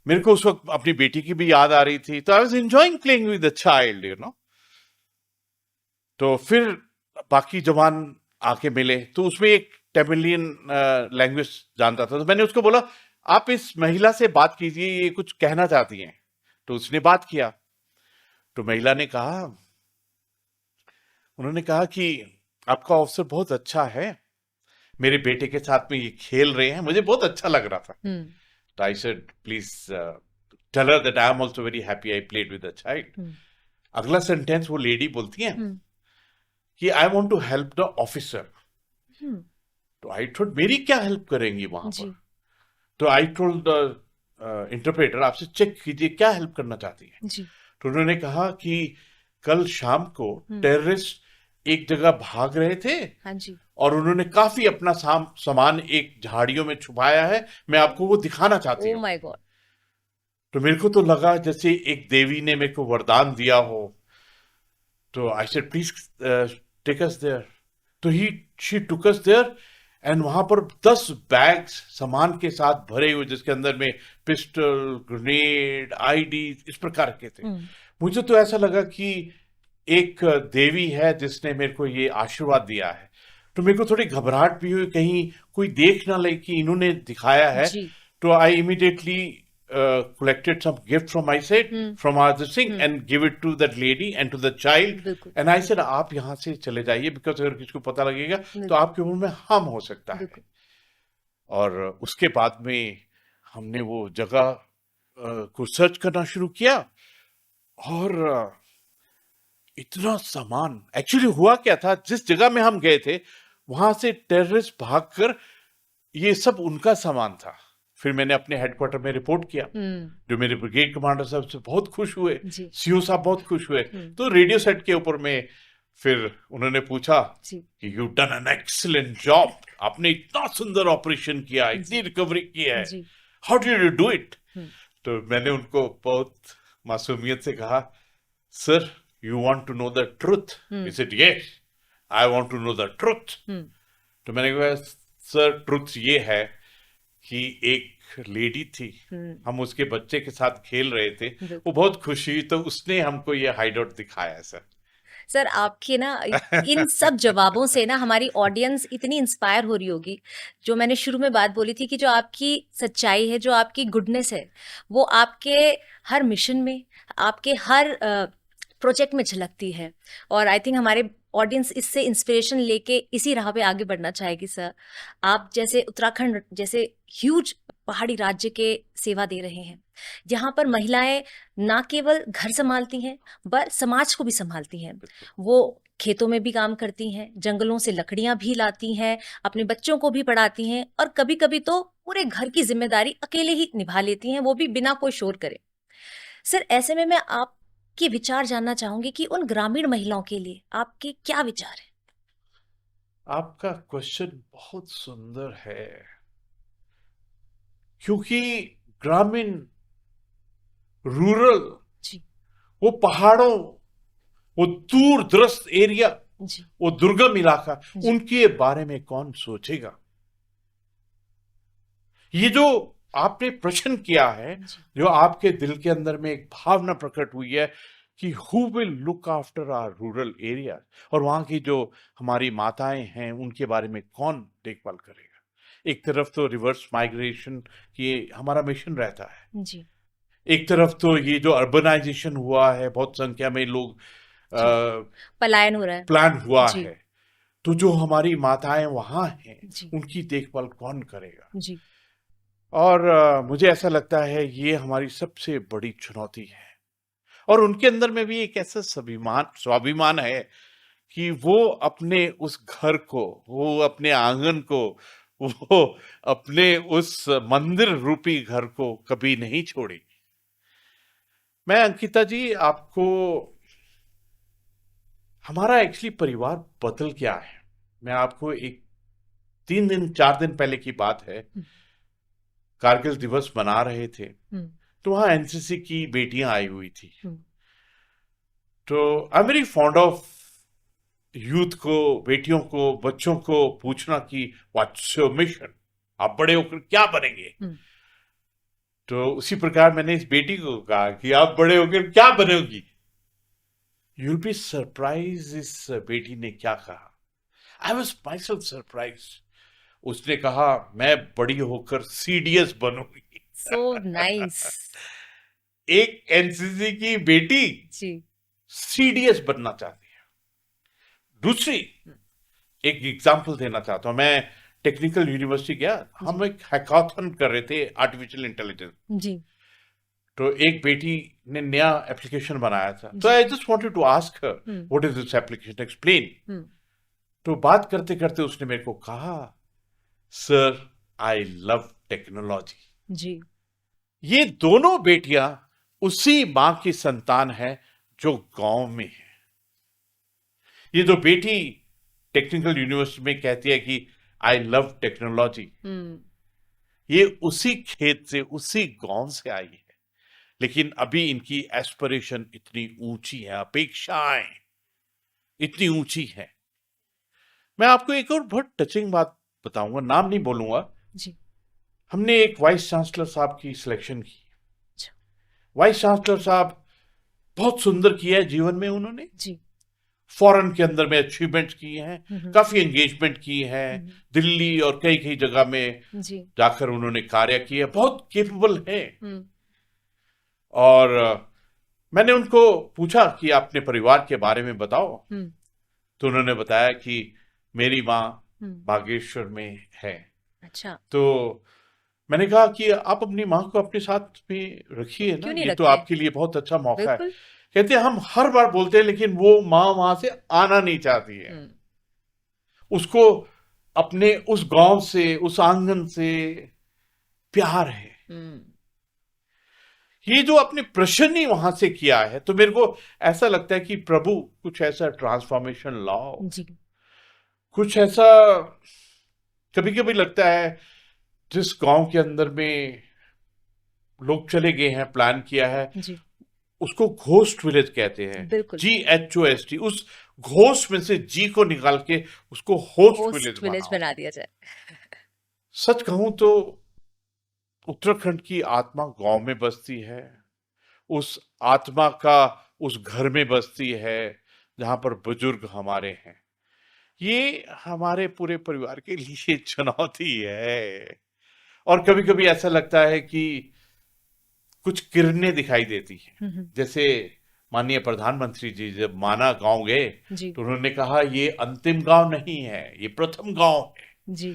मेरे को उस वक्त अपनी बेटी की भी याद आ रही थी। तो I was enjoying playing with the child, you know. तो फिर बाकी जवान आके मिले, तो उसमें एक तमिलियन लैंग्वेज जानता था। तो मैंने उसको बोला, आप इस महिला से बात कीजिए, ये कुछ कहना चाहती हैं। तो उसने बात किया। तो महिला ने कहा, उन्होंने कहा कि आपका अवसर बहुत अच्छा है, मेरे बेटे के साथ में ये खेल रहे हैं, मुझे बहुत अच्छा लग रहा था। तो I said please tell her that I am also very happy I played with the child. अगला सेंटेंस वो लेडी बोलती है कि I want to help the officer. तो आई थॉट मेरी क्या हेल्प करेंगी वहां पर। तो आई टोल्ड द इंटरप्रेटर, आपसे चेक कीजिए क्या हेल्प करना चाहती है। तो उन्होंने कहा कि कल शाम को टेररिस्ट एक जगह भाग रहे थे। हाँ जी। और उन्होंने काफी अपना सामान एक झाड़ियों में छुपाया है, मैं आपको वो दिखाना चाहती हूँ। Oh my God. तो मेरे को तो लगा जैसे एक देवी ने मेरे को वरदान दिया हो। तो I said please take us there. तो she took us there and वहां पर 10 बैग्स सामान के साथ भरे हुए, जिसके अंदर में पिस्टल, ग्रेनेड, आईडी इस प्रकार के थे। मुझे तो ऐसा लगा कि एक देवी है जिसने मेरे को ये आशीर्वाद दिया है। तो मेरे को थोड़ी घबराहट भी हुई, कहीं कोई देख ना ले कि इन्होंने दिखाया है। तो I immediately collected some gift from my side, from our thing, and give it to that lady and to the child. And I said, आप यहाँ से चले जाइए, because अगर किसी को पता लगेगा तो आपके उम्र में हार्म हो सकता है। और उसके बाद में हमने वो जगह को सर्च करना शुरू किया। और इतना सामान, एक्चुअली हुआ क्या था, जिस जगह में हम गए थे वहां से टेररिस्ट भागकर, ये सब उनका सामान था। फिर मैंने अपने हेडक्वार्टर में रिपोर्ट किया। जो मेरे ब्रिगेड कमांडर साहब से बहुत खुश हुए, सीओ साहब बहुत खुश हुए। तो रेडियो सेट के ऊपर में फिर उन्होंने पूछा कि you done an excellent job, आपने इतना सुंदर ऑपरेशन किया, इतनी रिकवरी की है, how did you do it. तो मैंने उनको बहुत मासूमियत से कहा, sir you want to know the truth? He said yes, I want to know the truth. तो मैंने कहा, सर ट्रुथ ये है कि एक लेडी थी, हम उसके बच्चे के साथ खेल रहे थे, वो बहुत खुश हुई तो उसने हमको ये हाइडआउट दिखाया। सर आपके ना इन सब जवाबों से ना हमारी ऑडियंस इतनी इंस्पायर हो रही होगी। जो मैंने शुरू में बात बोली थी कि जो आपकी सच्चाई है, जो आपकी गुडनेस है, वो आपके हर मिशन में, आपके हर प्रोजेक्ट में झलकती है। और आई थिंक हमारे ऑडियंस इससे इंस्पिरेशन लेके इसी राह पे आगे बढ़ना चाहेगी। सर आप जैसे उत्तराखंड जैसे ह्यूज पहाड़ी राज्य के सेवा दे रहे हैं, जहाँ पर महिलाएं ना केवल घर संभालती हैं पर समाज को भी संभालती हैं। वो खेतों में भी काम करती हैं, जंगलों से लकड़ियां भी लाती हैं, अपने बच्चों को भी पढ़ाती हैं और कभी कभी तो पूरे घर की जिम्मेदारी अकेले ही निभा लेती हैं, वो भी बिना कोई शोर करे। सर ऐसे में मैं आपके विचार जानना चाहूंगी कि उन ग्रामीण महिलाओं के लिए आपके क्या विचार हैं? आपका क्वेश्चन बहुत सुंदर है, क्योंकि ग्रामीण, रूरल, वो पहाड़ों, वो दूर दराज एरिया, वो दुर्गम इलाका, उनके बारे में कौन सोचेगा? ये जो आपने प्रश्न किया है, जो आपके दिल के अंदर में एक भावना प्रकट हुई है कि who will look after our rural area, और वहां की जो हमारी माताएं हैं उनके बारे में कौन देखभाल करेगा? एक तरफ तो रिवर्स माइग्रेशन की हमारा मिशन रहता है जी। एक तरफ तो ये जो अर्बनाइजेशन हुआ है, बहुत संख्या में लोग पलायन हो रहा है, प्लान हुआ है, तो जो हमारी माताएं वहां हैं उनकी देखभाल कौन करेगा जी। और मुझे ऐसा लगता है ये हमारी सबसे बड़ी चुनौती है। और उनके अंदर में भी एक ऐसा स्वाभिमान है कि वो अपने उस घर को, वो अपने आंगन को, वो अपने उस मंदिर रूपी घर को कभी नहीं छोड़ी। मैं अंकिता जी आपको, हमारा एक्चुअली परिवार बदल गया है। मैं आपको एक 4 दिन पहले की बात है, कारगिल दिवस मना रहे थे, तो वहां एनसीसी की बेटियां आई हुई थी। तो I am very fond of youth को, बेटियों को, बच्चों को पूछना कि व्हाट्स योर मिशन, आप बड़े होकर क्या बनेंगे? तो उसी प्रकार मैंने इस बेटी को कहा कि आप बड़े होकर क्या बनेगी? यू विल बी सरप्राइज इस बेटी ने क्या कहा। I was myself surprise. उसने कहा मैं बड़ी होकर सीडीएस बनूंगी। So nice. एक एनसीसी की बेटी जी सीडीएस बनना चाहती है। दूसरी एक एग्जाम्पल देना चाहता हूं। मैं टेक्निकल यूनिवर्सिटी गया, हम एक हैकाथन कर रहे थे आर्टिफिशियल इंटेलिजेंस जी। तो एक बेटी ने नया एप्लीकेशन बनाया था, तो I just wanted to ask her what is this application, explain. तो बात करते करते उसने मेरे को कहा, सर आई लव टेक्नोलॉजी जी। ये दोनों बेटियां उसी मां की संतान है जो गांव में है। ये जो बेटी टेक्निकल यूनिवर्सिटी में कहती है कि आई लव टेक्नोलॉजी, ये उसी खेत से, उसी गांव से आई है, लेकिन अभी इनकी एस्पिरेशन इतनी ऊंची है, अपेक्षाएं इतनी ऊंची है। मैं आपको एक और बहुत टचिंग बात बताऊंगा, नाम नहीं बोलूंगा जी। हमने एक वाइस चांसलर साहब की सिलेक्शन की। वाइस चांसलर साहब बहुत सुंदर किया है जीवन में उन्होंने जी। फॉरेन के अंदर में अचीवमेंट की हैं, काफी एंगेजमेंट की है, दिल्ली और कई कई जगह में जाकर उन्होंने कार्य किया, बहुत केपेबल है। और मैंने उनको पूछा कि अपने परिवार के बारे में बताओ, तो उन्होंने बताया कि मेरी माँ बागेश्वर में है। अच्छा। तो मैंने कहा कि आप अपनी माँ को अपने साथ में रखिए ना, ये तो आपके लिए बहुत अच्छा मौका है। कहते हैं हम हर बार बोलते हैं लेकिन वो माँ वहां से आना नहीं चाहती है। उसको अपने उस गांव से, उस आंगन से प्यार है। ये जो अपने प्रश्न ही वहां से किया है, तो मेरे को ऐसा लगता है कि प्रभु कुछ ऐसा ट्रांसफॉर्मेशन लाओ जी। कुछ ऐसा कभी कभी लगता है जिस गांव के अंदर में लोग चले गए हैं, प्लान किया है जी। उसको घोस्ट विलेज कहते हैं। बिल्कुल। GHOST, उस घोस्ट में से जी को निकाल के उसको होस्ट विलेज बना दिया जाए। सच कहूं तो उत्तराखंड की आत्मा गांव में बसती है, उस आत्मा का उस घर में बसती है जहां पर बुजुर्ग हमारे हैं। ये हमारे पूरे परिवार के लिए चुनौती है, और कभी कभी ऐसा लगता है कि कुछ किरणें दिखाई देती हैं। जैसे माननीय प्रधानमंत्री जी जब माना गांव गए तो उन्होंने कहा ये अंतिम गांव नहीं है, ये प्रथम गांव है जी।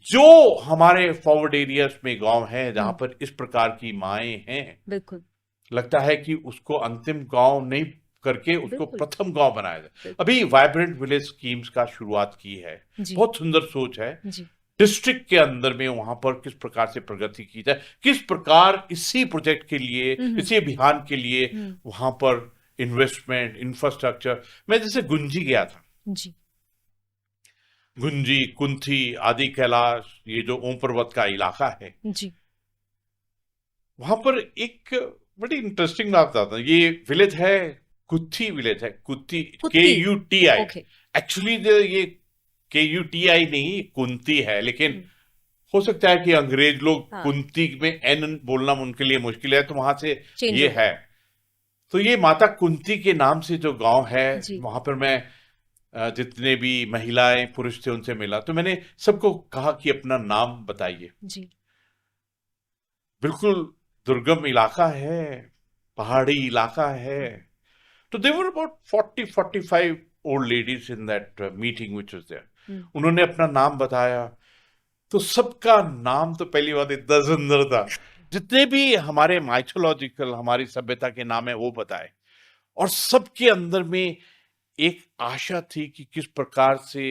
जो हमारे फॉरवर्ड एरियाज में गांव है जहां पर इस प्रकार की माएं हैं। बिल्कुल। लगता है कि उसको अंतिम गांव नहीं करके उसको प्रथम गांव बनाया जाए। अभी वाइब्रेंट विलेज स्कीम्स का शुरुआत की है, बहुत सुंदर सोच है। डिस्ट्रिक्ट के अंदर में वहां पर किस प्रकार से प्रगति की जाए, किस प्रकार इसी प्रोजेक्ट के लिए, इसी अभियान के लिए वहां पर इन्वेस्टमेंट, इंफ्रास्ट्रक्चर। मैं जैसे गुंजी गया था जी। गुंजी, कुंथी, आदि कैलाश, ये जो ओम पर्वत का इलाका है जी, वहां पर एक बड़ी इंटरेस्टिंग बात बताता हूं। ये विलेज है कुत्थी विलेज है, कुत्थी KUTI। एक्चुअली ये KUTI नहीं, कुंती है, लेकिन हो सकता है कि अंग्रेज लोग कुंती में N बोलना उनके लिए मुश्किल है तो वहां से ये है। तो ये माता कुंती के नाम से जो गांव है वहां पर मैं जितने भी महिलाएं पुरुष थे उनसे मिला तो मैंने सबको कहा कि अपना नाम बताइए। बिल्कुल दुर्गम इलाका है, पहाड़ी इलाका है। तो there were about 40-45 old ladies in that meeting which was there. उन्होंने अपना नाम बताया तो सबका नाम तो पहली बात इतना सुंदर था, जितने भी हमारे माइथोलॉजिकल हमारी सभ्यता के नाम है वो बताए, और सबके अंदर में एक आशा थी कि किस प्रकार से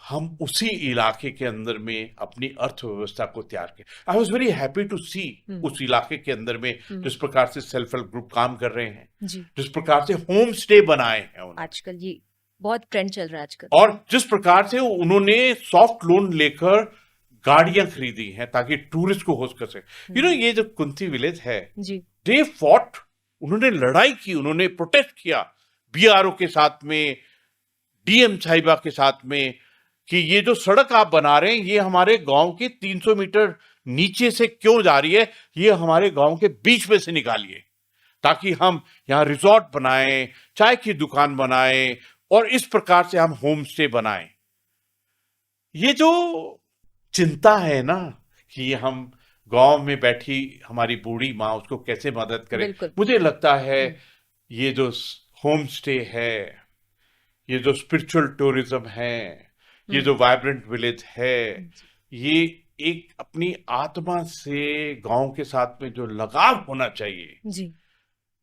हम उसी इलाके के अंदर में अपनी अर्थव्यवस्था को तैयार करें। I was very happy to see उस इलाके के अंदर में जिस प्रकार से सेल्फ हेल्प ग्रुप काम कर रहे हैं, जिस प्रकार से होम स्टे बनाए हैं आजकल ये बहुत ट्रेंड चल रहा है आजकल, और जिस प्रकार से उन्होंने सॉफ्ट लोन लेकर गाड़ियां खरीदी हैं ताकि टूरिस्ट को होस्ट कर सके। यू नो, ये जो कुंती विलेज है, दे फॉट, उन्होंने लड़ाई की, उन्होंने प्रोटेस्ट किया BRO के साथ में, DM साहिबा के साथ में, कि ये जो सड़क आप बना रहे हैं ये हमारे गांव के 300 मीटर नीचे से क्यों जा रही है, ये हमारे गांव के बीच में से निकालिए ताकि हम यहाँ रिजॉर्ट बनाएं, चाय की दुकान बनाएं, और इस प्रकार से हम होम स्टे बनाएं। ये जो चिंता है ना कि हम गांव में बैठी हमारी बूढ़ी माँ उसको कैसे मदद करें, मुझे लगता है ये जो होम स्टे है, ये जो स्पिरिचुअल टूरिज्म है, ये जो वाइब्रेंट विलेज है, ये एक अपनी आत्मा से गांव के साथ में जो लगाव होना चाहिए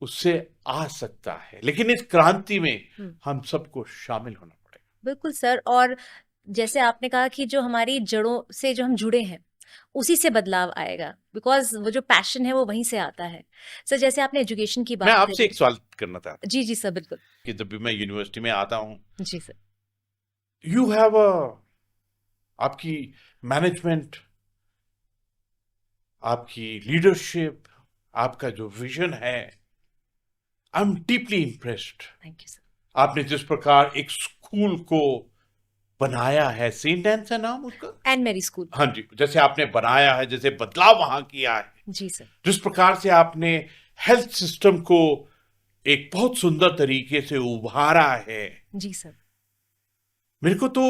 उससे आ सकता है। लेकिन इस क्रांति में हम सबको शामिल होना पड़ेगा। बिल्कुल सर, और जैसे आपने कहा कि जो हमारी जड़ों से जो हम जुड़े हैं उसी से बदलाव आएगा, बिकॉज वो जो पैशन है वो वहीं से आता है। सर जैसे आपने एजुकेशन की बात, मैं आपसे एक सवाल करना था। जी सर बिल्कुल। कि जब भी मैं यूनिवर्सिटी में आता हूँ, जी सर, यू हैव आपकी मैनेजमेंट, आपकी लीडरशिप, आपका जो विजन है, I am deeply impressed. Thank you sir. आपने जिस प्रकार एक स्कूल को बनाया है, सेंट एन्स है नाम उसका, एन मैरी स्कूल, हाँ जी, जैसे आपने बनाया है, जैसे बदलाव वहां किया है, जी सर, जिस प्रकार से आपने हेल्थ सिस्टम को एक बहुत सुंदर तरीके से उभारा है, जी सर, मेरे को तो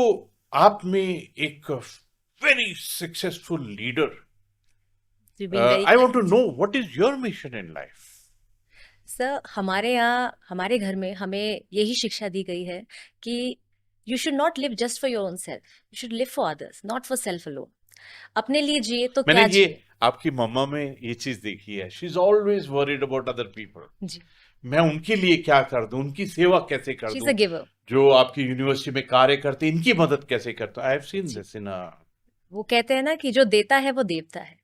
आप में एक very successful leader, I want to know what is your mission in life. Sir हमारे यहाँ, हमारे घर में हमें यही शिक्षा दी गई है कि you should not live just for your own self, you should live for others, not for self alone. अपने लिए जिए तो मैंने क्या जिए। ये आपकी मम्मा में ये चीज देखी है, she is always worried about other people. जी, मैं उनके लिए क्या कर दूं, उनकी सेवा कैसे कर दूं, गिवर। जो आपकी यूनिवर्सिटी में कार्य करते इनकी मदद कैसे करता। I have seen this in a, वो कहते हैं ना कि जो देता है वो देवता है,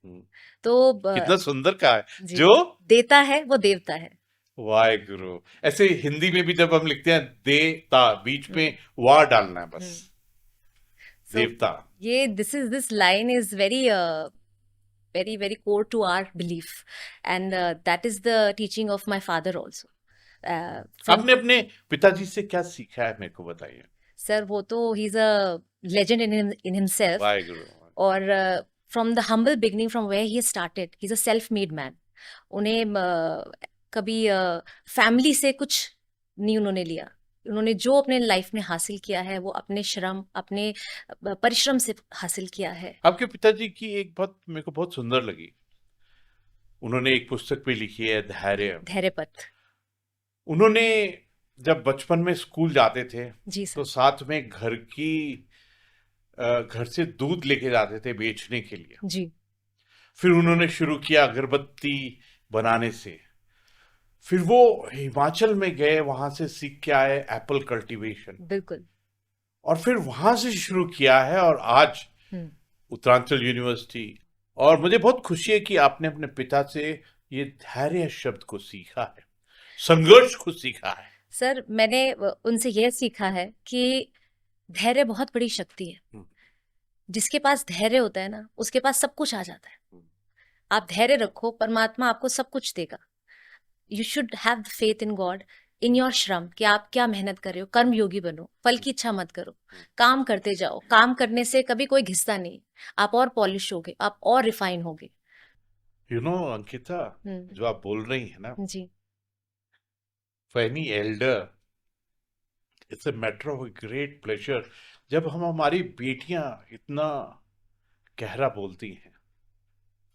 तो कितना सुंदर कहा है, जो देता है वो देवता है। वाहे गुरु। ऐसे हिंदी में भी जब हम लिखते हैं देता, बीच में वाह डालना है बस, देवता। ये this line is very very very core to our belief, and that is the teaching of my father also. आपने अपने पिताजी से क्या सीखा है, मेरे को बताइए। सर वो तो he is a legend in himself, Waheguru. और from the humble beginning from where he started, he is a self made man. उन्हें कभी फैमिली से कुछ नहीं उन्होंने लिया। उन्होंने जो अपने लाइफ में हासिल किया है वो अपने श्रम, अपने परिश्रम से हासिल किया है। आपके पिताजी की एक बात मेरे को बहुत सुंदर लगी, उन्होंने एक पुस्तक भी लिखी है, धैर्य पथ। उन्होंने जब बचपन में स्कूल जाते थे जी सर, तो साथ में घर से दूध लेके जाते थे बेचने के लिए। जी। फिर उन्होंने शुरू किया अगरबत्ती बनाने से। फिर वो हिमाचल में गए, वहां से सीख के आए एप्पल कल्टीवेशन। बिल्कुल। और फिर वहां से शुरू किया है, और आज उत्तरांचल यूनिवर्सिटी। और मुझे बहुत खुशी है कि आपने अपने पिता से ये धैर्य शब्द को सीखा है, संघर्ष को सीखा है। सर मैंने उनसे यह सीखा है कि धैर्य बहुत बड़ी शक्ति है। जिसके पास धैर्य होता है ना, उसके पास सब कुछ आ जाता है। आप धैर्य रखो, परमात्मा आपको सब कुछ देगा। You should have the faith in God, in your श्रम, कि आप क्या मेहनत कर रहे हो। कर्म योगी बनो, फल की इच्छा मत करो, काम करते जाओ। काम करने से कभी कोई घिसता नहीं, आप और पॉलिश होगे, आप और रिफाइन होगे। यू नो अंकिता, जो आप बोल रही है ना, जी, for any elder it's a matter of a great pleasure जब हम हमारी बेटियां इतना गहरा बोलती हैं।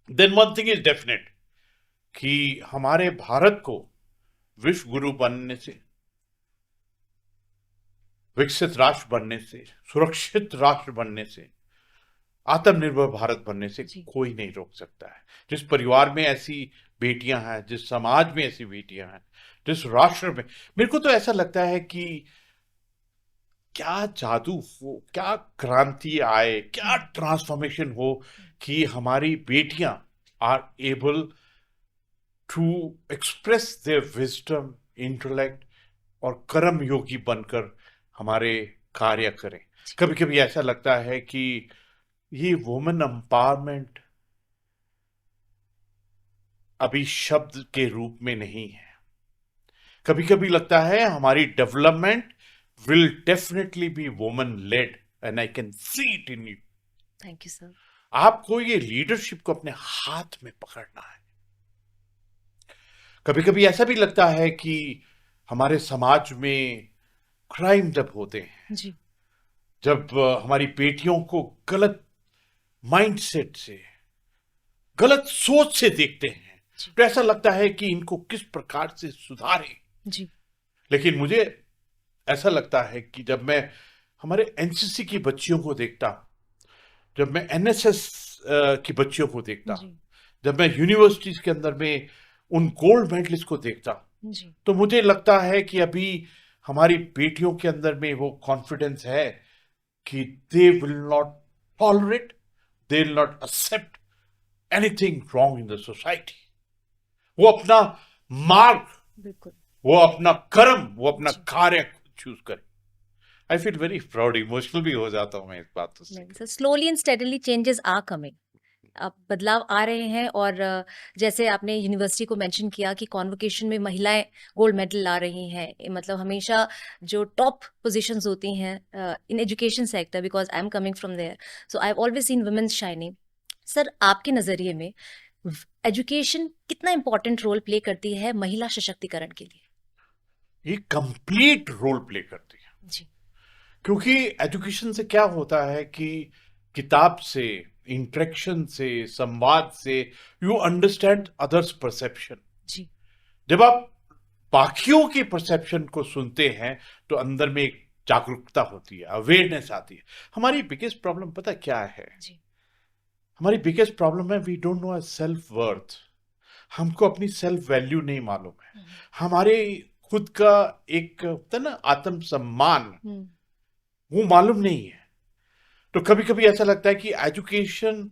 then one thing is definite कि हमारे भारत को विश्व गुरु बनने से, विकसित राष्ट्र बनने से, सुरक्षित राष्ट्र बनने से, आत्मनिर्भर भारत बनने से कोई नहीं रोक सकता है। जिस परिवार में ऐसी बेटियां हैं, जिस समाज में ऐसी बेटियां हैं, जिस राष्ट्र में, मेरे को तो ऐसा लगता है कि क्या जादू हो, क्या क्रांति आए, क्या ट्रांसफॉर्मेशन हो कि हमारी बेटियां are able to express their wisdom, intellect और कर्म योगी बनकर हमारे कार्य करें। कभी कभी ऐसा लगता है कि ये वुमेन एम्पावरमेंट अभी शब्द के रूप में नहीं है। कभी कभी लगता है हमारी development will definitely be women lead, and I can see it in you. Thank you sir. आपको ये लीडरशिप को अपने हाथ में पकड़ना है। कभी कभी ऐसा भी लगता है कि हमारे समाज में क्राइम जब होते हैं जी, जब हमारी बेटियों को गलत माइंडसेट से, गलत सोच से देखते हैं, तो ऐसा लगता है कि इनको किस प्रकार से सुधारें। जी। लेकिन मुझे ऐसा लगता है कि जब मैं हमारे एनसीसी की बच्चियों को देखता, जब मैं एनएसएस की बच्चियों को देखता, जब मैं यूनिवर्सिटीज के अंदर में उन गोल्ड मेडलिस्ट को देखता, तो मुझे लगता है कि अभी हमारी बेटियों के अंदर में वो कॉन्फिडेंस है कि they will not tolerate, they will not accept anything wrong in the society. वो अपना मार्ग, बिल्कुल, वो अपना कर्म, वो अपना कार्य चूज करे। I feel very proud, emotional भी हो जाता हूं मैं इस बात से। Slowly and steadily changes are coming. अब बदलाव आ रहे हैं, और जैसे आपने यूनिवर्सिटी को मेंशन किया कि कॉन्वोकेशन में महिलाएं गोल्ड मेडल ला रही हैं, मतलब हमेशा जो टॉप पोजीशंस होती हैं in education sector, because I am coming from there, so I have always seen womens shining. Sir आपके नजरिए में एजुकेशन कितना इंपॉर्टेंट रोल प्ले करती है महिला सशक्तिकरण के लिए? ये कंप्लीट रोल प्ले करती है जी, क्योंकि एजुकेशन से क्या होता है कि किताब से, इंटरेक्शन से, संवाद से यू अंडरस्टैंड अदर्स परसेप्शन। जी। जब आप बाकियों की परसेप्शन को सुनते हैं तो अंदर में एक जागरूकता होती है, अवेयरनेस आती है। हमारी बिगेस्ट प्रॉब्लम पता क्या है? जी, हमारी बिगेस्ट प्रॉब्लम है we don't know self worth. हमको अपनी सेल्फ वैल्यू नहीं मालूम है। हमारे खुद का एक होता है ना आत्म सम्मान, वो मालूम नहीं है। तो कभी कभी ऐसा लगता है कि एजुकेशन,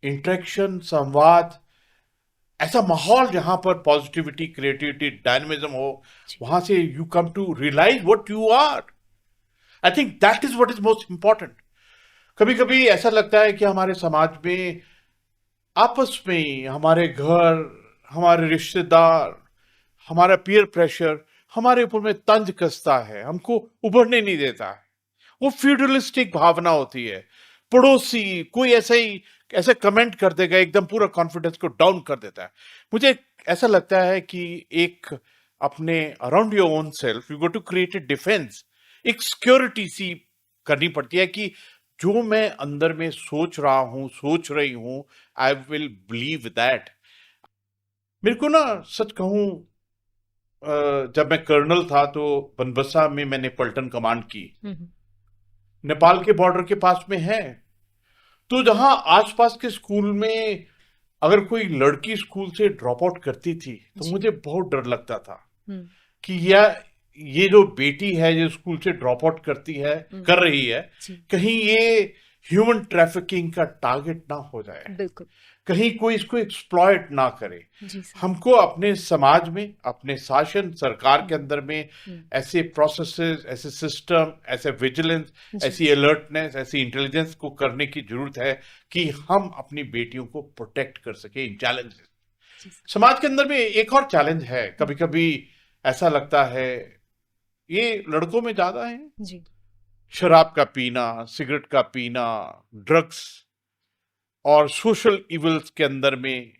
इंटरेक्शन, संवाद, ऐसा माहौल जहां पर पॉजिटिविटी, क्रिएटिविटी, डायनामिज्म हो, वहां से you come to realize what you are. I think that is what is most important. कभी कभी ऐसा लगता है कि हमारे समाज में आपस में हमारे घर, हमारे रिश्तेदार, हमारा पीयर प्रेशर हमारे ऊपर में तंज कसता है, हमको उभरने नहीं देता है। वो फ्यूडलिस्टिक भावना होती है। पड़ोसी कोई ऐसे कमेंट कर देगा, एकदम पूरा कॉन्फिडेंस को डाउन कर देता है। मुझे ऐसा लगता है कि एक अपने around your own self you go to create a defence, एक सिक्योरिटी सी करनी पड़ती है कि जो मैं अंदर में सोच रहा हूं, सोच रही हूं, आई विल बिलीव दैट। मेरे को ना सच कहूं, जब मैं कर्नल था तो बनबसा में मैंने पलटन कमांड की, नेपाल के बॉर्डर के पास में है। तो जहां आसपास के स्कूल में अगर कोई लड़की स्कूल से ड्रॉप आउट करती थी तो मुझे बहुत डर लगता था कि ये जो बेटी है जो स्कूल से ड्रॉप आउट कर रही है, कहीं ये ह्यूमन ट्रैफिकिंग का टारगेट ना हो जाए, बिल्कुल, कहीं कोई इसको एक्सप्लॉइट ना करे। हमको अपने समाज में, अपने शासन सरकार के अंदर में ऐसे प्रोसेसेस, ऐसे सिस्टम, ऐसे विजिलेंस, ऐसी अलर्टनेस, ऐसी इंटेलिजेंस को करने की जरूरत है कि हम अपनी बेटियों को प्रोटेक्ट कर सके इन चैलेंजेस। समाज के अंदर में एक और चैलेंज है, कभी कभी ऐसा लगता है ये लड़कों में ज्यादा है जी। शराब का पीना, सिगरेट का पीना, ड्रग्स और सोशल इविल्स के अंदर में,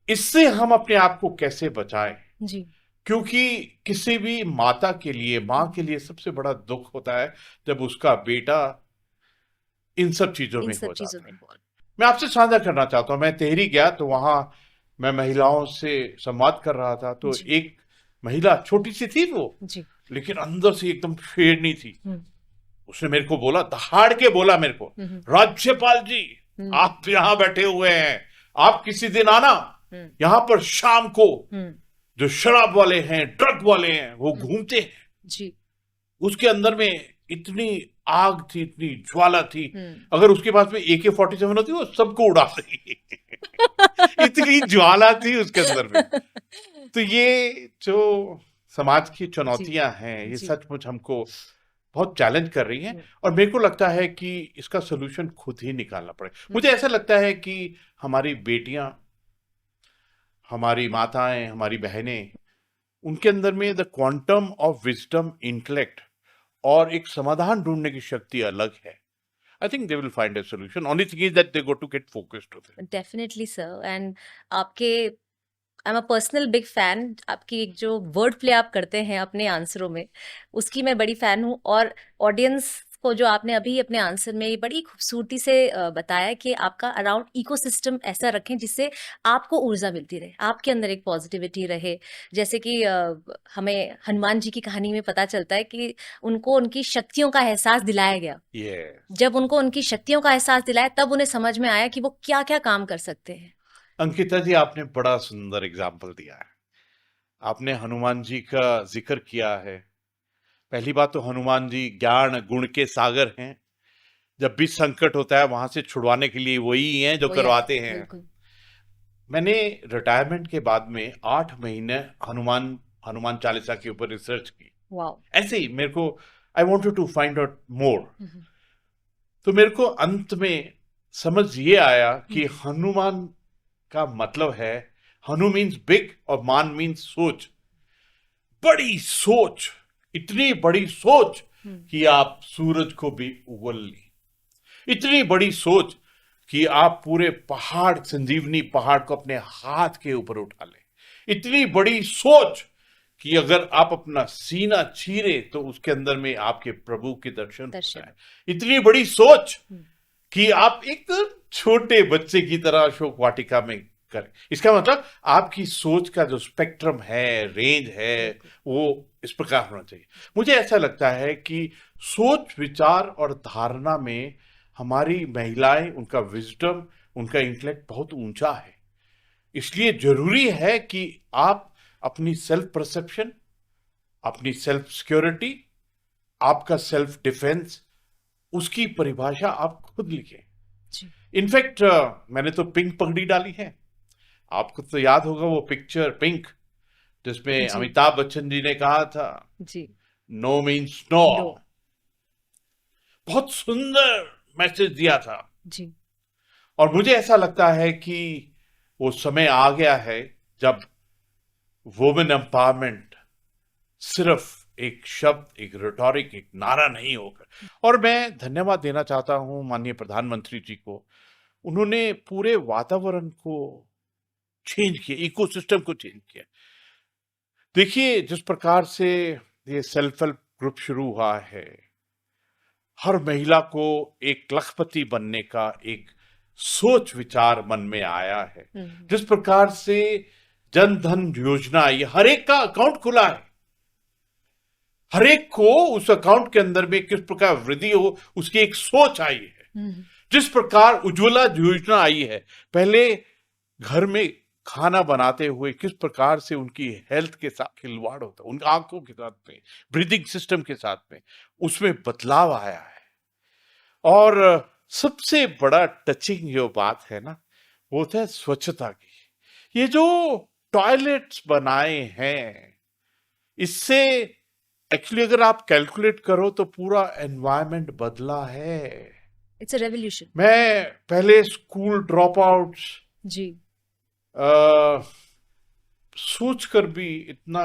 इससे हम अपने आप को कैसे बचाएं जी। क्योंकि किसी भी माता के लिए, मां के लिए सबसे बड़ा दुख होता है जब उसका बेटा इन सब चीजों में हो जाता है। मैं आपसे साझा करना चाहता हूं, मैं टेहरी गया तो वहां मैं महिलाओं से संवाद कर रहा था, तो एक महिला छोटी सी थी वो जी, लेकिन अंदर से एकदम शेरनी थी। उसने मेरे को बोला, दहाड़ के बोला मेरे को, राज्यपाल जी आप यहां बैठे हुए हैं, आप किसी दिन आना यहां पर, शाम को जो शराब वाले हैं, ड्रग वाले हैं, वो घूमते हैं जी। उसके अंदर में इतनी आग थी, इतनी ज्वाला थी, अगर उसके पास में AK-47 होती वो सबको उड़ा रही इतनी ज्वाला थी उसके अंदर में। तो ये जो समाज की चुनौतियां हैं, ये सचमुच हमको बहुत चैलेंज कर रही हैं, और मेरे को लगता है कि इसका सोल्यूशन खुद ही निकालना पड़े। मुझे ऐसा लगता है कि हमारी बेटियां, हमारी माताएं, हमारी बहनें, उनके अंदर में the quantum of wisdom, intellect और एक समाधान ढूंढने की शक्ति अलग है। I think they will find a solution. Only thing is that they got to get focused with it. Definitely, sir. And आपके I'm a personal big fan. आपकी एक जो वर्ड प्ले आप करते हैं अपने आंसरों में, उसकी मैं बड़ी फैन हूँ। और ऑडियंस को जो आपने अभी अपने आंसर में ये बड़ी खूबसूरती से बताया कि आपका अराउंड इकोसिस्टम ऐसा रखें जिससे आपको ऊर्जा मिलती रहे, आपके अंदर एक पॉजिटिविटी रहे। जैसे कि हमें हनुमान जी की कहानी में पता चलता है कि उनको उनकी शक्तियों का एहसास दिलाया गया। जब उनको उनकी शक्तियों का एहसास दिलाया तब उन्हें समझ में आया कि वो क्या क्या काम कर सकते हैं। अंकिता जी, आपने बड़ा सुंदर एग्जाम्पल दिया है। आपने हनुमान जी का जिक्र किया है। पहली बात तो हनुमान जी ज्ञान गुण के सागर हैं। जब भी संकट होता है वहां से छुड़वाने के लिए वही हैं जो करवाते हैं। मैंने रिटायरमेंट के बाद में 8 महीने हनुमान चालीसा के ऊपर रिसर्च की। ऐसे ही मेरे को I wanted to find out more. तो मेरे को अंत में समझ ये आया कि हनुमान का मतलब है, हनु मीन्स बिग और मान मीन्स सोच। बड़ी सोच, इतनी बड़ी सोच कि आप सूरज को भी उगल ली। इतनी बड़ी सोच कि आप पूरे पहाड़, संजीवनी पहाड़ को अपने हाथ के ऊपर उठा ले। इतनी बड़ी सोच कि अगर आप अपना सीना चीरे तो उसके अंदर में आपके प्रभु के दर्शन हो जाए। इतनी बड़ी सोच कि आप एक छोटे बच्चे की तरह अशोक वाटिका में करें। इसका मतलब आपकी सोच का जो स्पेक्ट्रम है, रेंज है, वो इस प्रकार होना चाहिए। मुझे ऐसा लगता है कि सोच, विचार और धारणा में हमारी महिलाएं, उनका विजडम, उनका इंटेलेक्ट बहुत ऊंचा है। इसलिए जरूरी है कि आप अपनी सेल्फ परसेप्शन, अपनी सेल्फ सिक्योरिटी, आपका सेल्फ डिफेंस, उसकी परिभाषा आप खुद लिखें। इनफैक्ट मैंने तो पिंक पगड़ी डाली है। आपको तो याद होगा वो पिक्चर पिंक, जिसमें अमिताभ बच्चन जी ने कहा था नो मीन्स नो। बहुत सुंदर मैसेज दिया था जी। और मुझे ऐसा लगता है कि वो समय आ गया है जब वुमेन एम्पावरमेंट सिर्फ एक शब्द, एक रिटोरिक, एक नारा नहीं होकर। और मैं धन्यवाद देना चाहता हूं माननीय प्रधानमंत्री जी को। उन्होंने पूरे वातावरण को चेंज किया, इकोसिस्टम को चेंज किया। देखिए, जिस प्रकार से ये सेल्फ हेल्प ग्रुप शुरू हुआ है, हर महिला को एक लखपति बनने का एक सोच विचार मन में आया है। जिस प्रकार से जन धन योजना, ये हर एक का अकाउंट खुला है, हर एक को उस अकाउंट के अंदर में किस प्रकार वृद्धि हो, उसकी एक सोच आई है। जिस प्रकार उज्ज्वला योजना आई है, पहले घर में खाना बनाते हुए किस प्रकार से उनकी हेल्थ के साथ खिलवाड़ होता, उनकी आंखों के साथ में, ब्रीदिंग सिस्टम के साथ में, उसमें बदलाव आया है। और सबसे बड़ा टचिंग जो बात है ना, वो है स्वच्छता की। ये जो टॉयलेट्स बनाए हैं, इससे एक्चुअली अगर आप कैलकुलेट करो तो पूरा एनवायरनमेंट बदला है। It's a revolution. मैं पहले स्कूल ड्रॉप आउट्स जी सोचकर भी इतना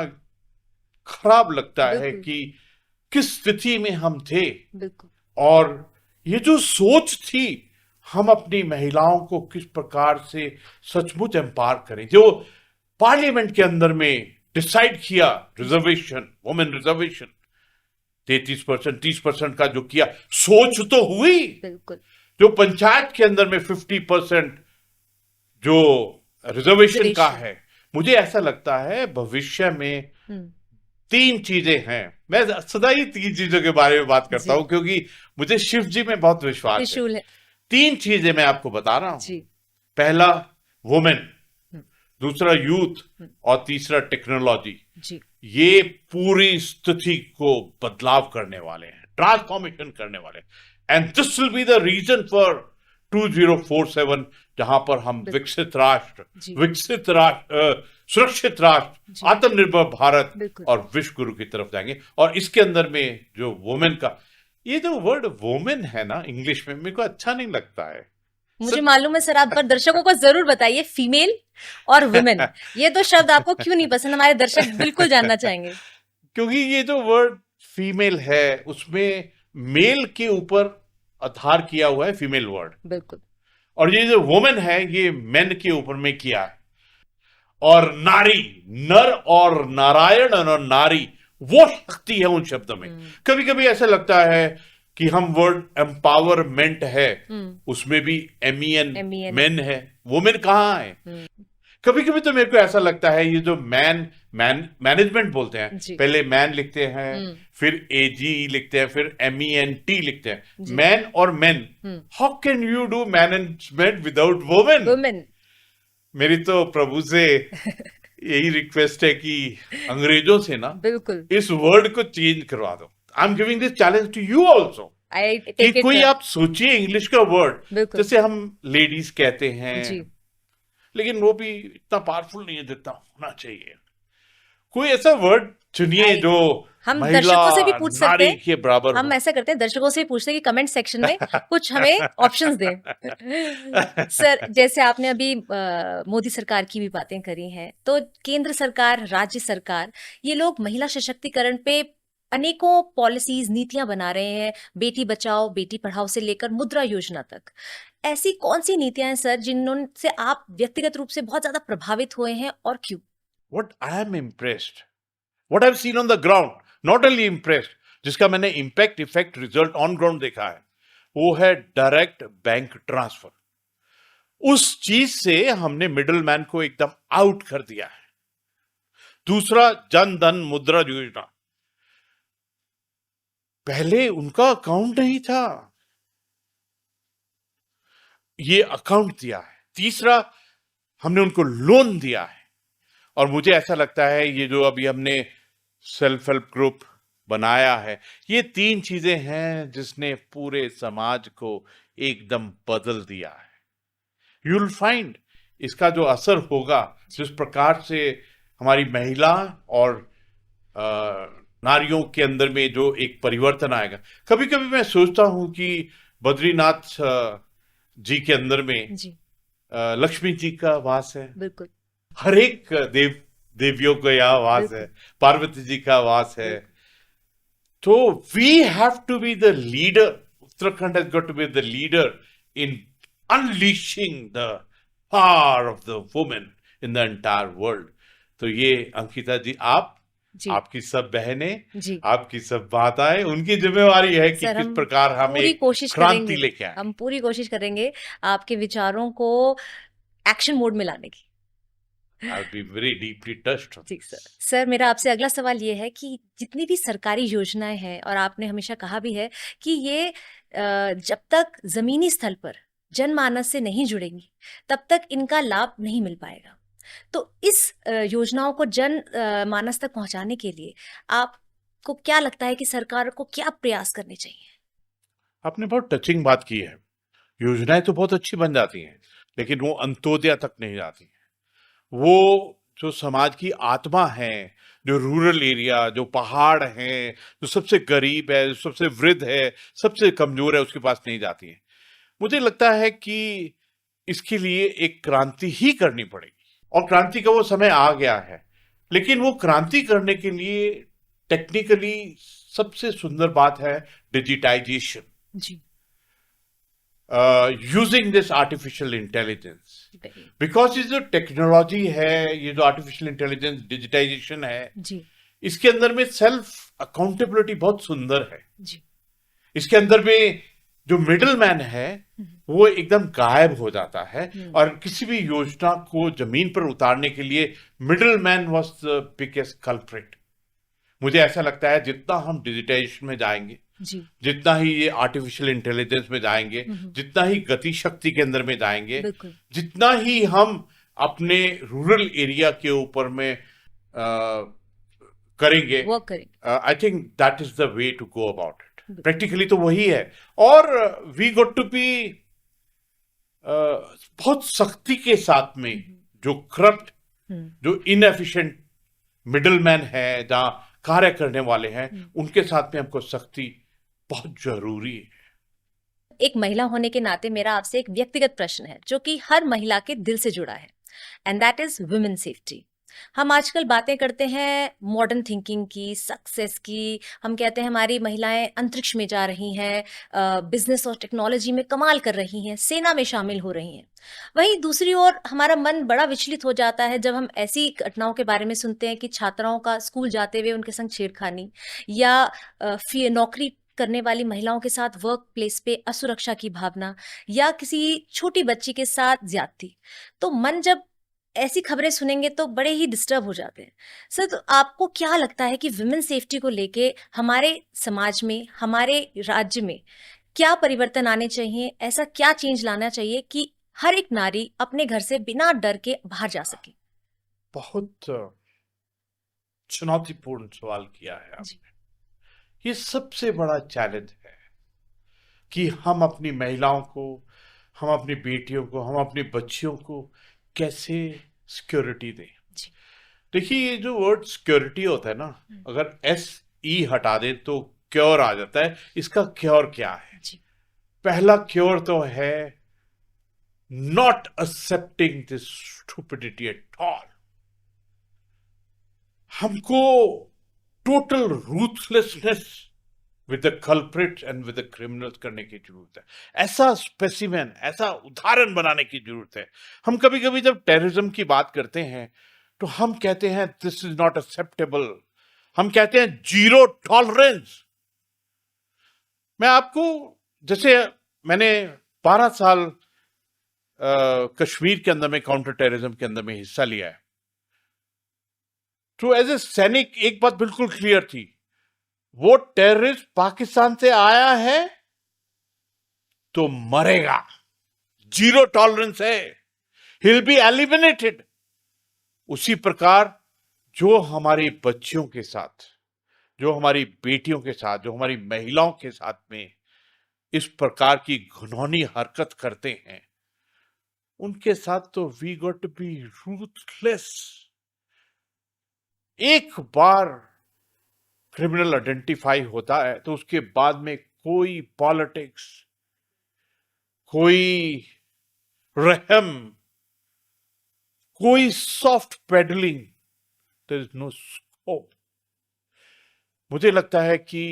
खराब लगता है कि किस स्थिति में हम थे। बिल्कुल। और ये जो सोच थी, हम अपनी महिलाओं को किस प्रकार से सचमुच एम्पावर करें। जो पार्लियामेंट के अंदर में डिसाइड किया रिजर्वेशन, वुमेन रिजर्वेशन 33%, 30% का जो किया, सोच तो हुई। बिल्कुल। जो पंचायत के अंदर में 50% जो रिजर्वेशन का है, मुझे ऐसा लगता है भविष्य में 3 चीजें हैं। मैं सदा ही 3 चीजों के बारे में बात करता हूं, क्योंकि मुझे शिव जी में बहुत विश्वास है। 3 चीजें मैं आपको बता रहा हूं। पहला वुमेन, दूसरा यूथ, और तीसरा टेक्नोलॉजी। ये पूरी स्थिति को बदलाव करने वाले हैं, ट्रांसफॉर्मेशन करने वाले हैं। And this will be the reason for 2047, जहां पर हम विकसित राष्ट्र, सुरक्षित राष्ट्र, आत्मनिर्भर भारत और विश्व गुरु की तरफ जाएंगे। और इसके अंदर में जो वुमेन का, ये जो वर्ड वुमेन है ना इंग्लिश में, मेरे को अच्छा नहीं लगता है। मुझे मालूम है सर, आप पर दर्शकों को जरूर बताइए, फीमेल और वुमेन, ये दो शब्द आपको क्यों नहीं पसंद, हमारे दर्शक बिल्कुल जानना चाहेंगे। क्योंकि ये जो वर्ड फीमेल है, उसमें मेल के ऊपर आधार किया हुआ है फीमेल वर्ड। बिल्कुल। और ये जो वुमेन है, ये मेन के ऊपर में किया है। और नारी, नर और नारायण और नारी, वो शक्ति है उन शब्दों में। कभी कभी ऐसा लगता है कि हम वर्ड एम्पावरमेंट है, उसमें भी MEN मेन है, वुमेन कहाँ है। कभी कभी तो मेरे को ऐसा लगता है, ये जो मैनेजमेंट बोलते हैं, पहले मैन लिखते हैं, फिर AG लिखते हैं, फिर MENT लिखते हैं, मैन और main. How can you do management without women? मेरी तो प्रभु से यही रिक्वेस्ट है कि अंग्रेजों से ना बिल्कुल इस वर्ड को चेंज करवा दो। I am giving this challenge to you also. कि कोई आप सोचिए इंग्लिश का वर्ड, जैसे हम लेडीज कहते हैं, लेकिन वो भी इतना पावरफुल नहीं है जितना होना चाहिए। कोई ऐसा वर्ड चुनिए जो हम दर्शकों से भी पूछ सकते हैं, के बराबर। हम ऐसा करते हैं, दर्शकों से भी पूछते हैं कि कमेंट सेक्शन में कुछ हमें ऑप्शंस दें। सर, जैसे आपने अभी मोदी सरकार की भी बातें करी हैं, तो केंद्र सरकार, राज्य सरकार, ये लोग महिला सशक्तिकरण पे अनेकों पॉलिसीज, नीतियां बना रहे हैं, बेटी बचाओ बेटी पढ़ाओ से लेकर मुद्रा योजना तक। ऐसी कौन सी नीतियां हैं सर जिनसे आप व्यक्तिगत रूप से बहुत ज्यादा प्रभावित हुए हैं, और क्यों? What I am impressed, what I've seen on the ground, not only impressed, जिसका मैंने impact effect result on ground देखा है, वो है डायरेक्ट बैंक ट्रांसफर। उस चीज से हमने मिडिल मैन को एकदम आउट कर दिया है। दूसरा, जन धन मुद्रा योजना, पहले उनका अकाउंट नहीं था, ये अकाउंट दिया है। तीसरा, हमने उनको लोन दिया है। और मुझे ऐसा लगता है ये जो अभी हमने सेल्फ हेल्प ग्रुप बनाया है, ये 3 चीजें हैं जिसने पूरे समाज को एकदम बदल दिया है। यू विल फाइंड इसका जो असर होगा, जिस प्रकार से हमारी महिला और नारियों के अंदर में जो एक परिवर्तन आएगा। कभी कभी मैं सोचता हूं कि बद्रीनाथ जी के अंदर में जी लक्ष्मी जी का वास है, बिल्कुल हर एक देवियों का यहाँ वास है, बिल्कुल पार्वती जी का वास है। बिल्कुल तो we have to be the leader, Uttarakhand has got to be the leader in unleashing the power of the women in the entire world. तो ये अंकिता जी, जी आपकी सब बहनें, जी आपकी सब माताएं, उनकी जिम्मेवारी है कि सर, किस हम प्रकार हम पूरी एक कोशिश क्रांति करेंगे, लेके आए। हम पूरी कोशिश करेंगे आपके विचारों को एक्शन मोड में लाने की। I'll be very deeply touched on जी this. सर, मेरा आपसे अगला सवाल ये है कि जितनी भी सरकारी योजनाएं हैं, और आपने हमेशा कहा भी है कि ये जब तक जमीनी स्तर पर जनमानस से नहीं जुड़ेंगी तब तक इनका लाभ नहीं मिल पाएगा। तो इस योजनाओं को जन मानस तक पहुंचाने के लिए आपको क्या लगता है कि सरकार को क्या प्रयास करने चाहिए? आपने बहुत टचिंग बात की है। योजनाएं तो बहुत अच्छी बन जाती हैं, लेकिन वो अंत्योदय तक नहीं जाती हैं। वो जो समाज की आत्मा है, जो रूरल एरिया, जो पहाड़ हैं, जो सबसे गरीब है, जो सबसे वृद्ध है, सबसे कमजोर है, उसके पास नहीं जाती हैं। मुझे लगता है कि इसके लिए एक क्रांति ही करनी पड़ेगी, और क्रांति का वो समय आ गया है। लेकिन वो क्रांति करने के लिए टेक्निकली सबसे सुंदर बात है डिजिटाइजेशन, जी यूजिंग दिस आर्टिफिशियल इंटेलिजेंस। बिल्कुल। बिकॉज ये जो टेक्नोलॉजी है, ये जो आर्टिफिशियल इंटेलिजेंस, डिजिटाइजेशन है, जी इसके अंदर में सेल्फ अकाउंटेबिलिटी बहुत सुंदर है। जी इसके अंदर में जो मिडिल मैन है वो एकदम गायब हो जाता है, और किसी भी योजना को जमीन पर उतारने के लिए middle man was the biggest culprit. मुझे ऐसा लगता है जितना हम डिजिटाइजेशन में जाएंगे, जी जितना ही ये आर्टिफिशियल इंटेलिजेंस में जाएंगे, जितना ही गति शक्ति के अंदर में जाएंगे, बिल्कुल जितना ही हम अपने रूरल एरिया के ऊपर में करेंगे, वर्क करेंगे। I think that is the way to go about it. Practically तो वही है। और वी गोट टू बी बहुत सख्ती के साथ में जो करप्ट, जो इनएफिशिएंट मिडलमैन है, जहां कार्य करने वाले हैं, उनके साथ में हमको सख्ती बहुत जरूरी है। एक महिला होने के नाते मेरा आपसे एक व्यक्तिगत प्रश्न है जो कि हर महिला के दिल से जुड़ा है, and that is women safety. हम आजकल बातें करते हैं मॉडर्न थिंकिंग की, सक्सेस की। हम कहते हैं हमारी महिलाएं अंतरिक्ष में जा रही हैं, बिजनेस और टेक्नोलॉजी में कमाल कर रही हैं, सेना में शामिल हो रही हैं। वहीं दूसरी ओर हमारा मन बड़ा विचलित हो जाता है जब हम ऐसी घटनाओं के बारे में सुनते हैं कि छात्राओं का स्कूल जाते हुए उनके संग छेड़खानी, या नौकरी करने वाली महिलाओं के साथ वर्क प्लेस पे असुरक्षा की भावना, या किसी छोटी बच्ची के साथ ज्यादती। तो मन जब ऐसी खबरें सुनेंगे तो बड़े ही डिस्टर्ब हो जाते हैं। सर, तो आपको क्या लगता है कि वुमेन सेफ्टी को लेके हमारे समाज में, हमारे राज्य में क्या परिवर्तन आने चाहिए? ऐसा क्या चेंज लाना चाहिए कि हर एक नारी अपने घर से बिना डर के बाहर जा सके? बहुत चुनौतीपूर्ण सवाल किया है आपने। ये सबसे बड़ा चैलेंज है कि हम अपनी महिलाओं को, हम अपनी बेटियों को, हम अपनी बच्चियों को कैसे सिक्योरिटी दें। देखिए, ये जो वर्ड सिक्योरिटी होता है ना, अगर SE हटा दें तो क्योर आ जाता है। इसका क्योर क्या है? पहला क्योर तो है not accepting this stupidity at all. हमको total ruthlessness with the culprit and with the criminals करने की जरूरत है। ऐसा स्पेसिमेन, ऐसा उदाहरण बनाने की जरूरत है। हम कभी कभी जब टेररिज्म की बात करते हैं तो हम कहते हैं दिस इज नॉट एक्सेप्टेबल, हम कहते हैं जीरो टॉलरेंस। मैं आपको, जैसे मैंने 12 साल कश्मीर के अंदर में काउंटर टेररिज्म के अंदर में हिस्सा लिया है, तो एज ए सैनिक एक बात बिल्कुल क्लियर थी, वो टेररिस्ट पाकिस्तान से आया है तो मरेगा, जीरो टॉलरेंस है, ही विल बी एलिमिनेटेड। उसी प्रकार जो हमारी बच्चियों के साथ, जो हमारी बेटियों के साथ, जो हमारी महिलाओं के साथ में इस प्रकार की घिनौनी हरकत करते हैं, उनके साथ तो we got to be ruthless. एक बार क्रिमिनल आइडेंटिफाई होता है तो उसके बाद में कोई पॉलिटिक्स, कोई रहम, कोई soft peddling, there is no scope. मुझे लगता है कि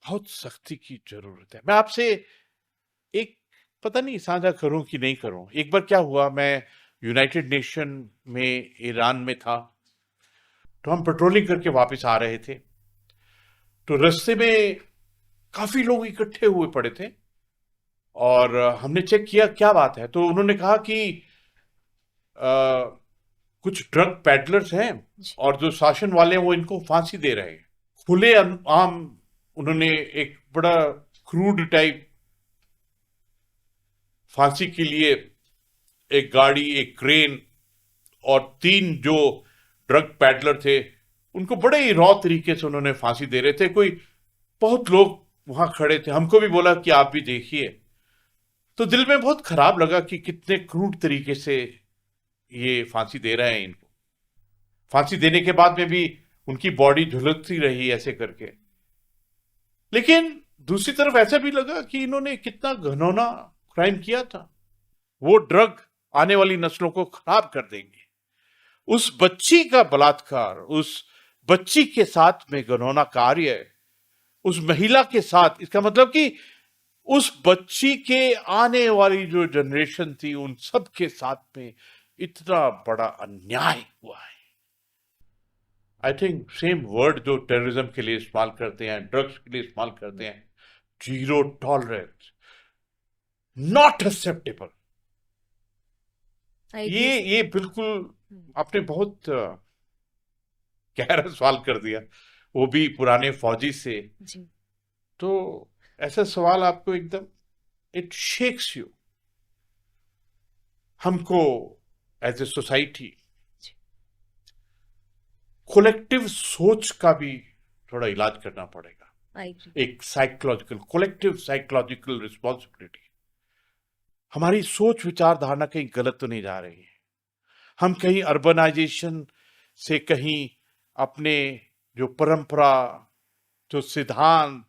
बहुत सख्ती की जरूरत है। मैं आपसे एक, पता नहीं साझा करूं कि नहीं करूं। एक बार क्या हुआ, मैं यूनाइटेड नेशन में ईरान में था, तो हम पेट्रोलिंग करके वापस आ रहे थे, तो रास्ते में काफी लोग इकट्ठे हुए पड़े थे और हमने चेक किया क्या बात है, तो उन्होंने कहा कि कुछ ड्रग पैडलर्स हैं और जो शासन वाले हैं वो इनको फांसी दे रहे हैं। खुले आम उन्होंने एक बड़ा क्रूड टाइप फांसी के लिए एक गाड़ी, एक क्रेन और 3 जो ड्रग पैडलर थे उनको बड़े ही रॉ तरीके से उन्होंने फांसी दे रहे थे। कोई बहुत लोग वहां खड़े थे, हमको भी बोला कि आप भी देखिए। तो दिल में बहुत खराब लगा कि कितने क्रूड तरीके से ये फांसी दे रहे हैं इनको। फांसी देने के बाद में भी उनकी बॉडी झुलसती रही ऐसे करके। लेकिन दूसरी तरफ ऐसा भी लगा कि इन्होंने कितना घिनौना क्राइम किया था। वो ड्रग आने वाली नस्लों को खराब कर देंगे। उस बच्ची का बलात्कार, उस बच्ची के साथ में घिनौना कार्य, उस महिला के साथ, इसका मतलब कि उस बच्ची के आने वाली जो जनरेशन थी उन सब के साथ में इतना बड़ा अन्याय हुआ है। आई थिंक सेम वर्ड जो टेररिज्म के लिए इस्तेमाल करते हैं, ड्रग्स के लिए इस्तेमाल करते हैं, जीरो टॉलरेंस, नॉट एक्सेप्टेबल। ये बिल्कुल आपने बहुत गहरा सवाल कर दिया, वो भी पुराने फौजी से जी। तो ऐसा सवाल आपको एकदम, इट शेक्स यू। हमको एज ए सोसाइटी कोलेक्टिव सोच का भी थोड़ा इलाज करना पड़ेगा। एक साइकोलॉजिकल, कोलेक्टिव साइकोलॉजिकल रिस्पॉन्सिबिलिटी। हमारी सोच विचारधारणा कहीं गलत तो नहीं जा रही है। हम कहीं अर्बनाइजेशन से, कहीं अपने जो परंपरा, जो सिद्धांत,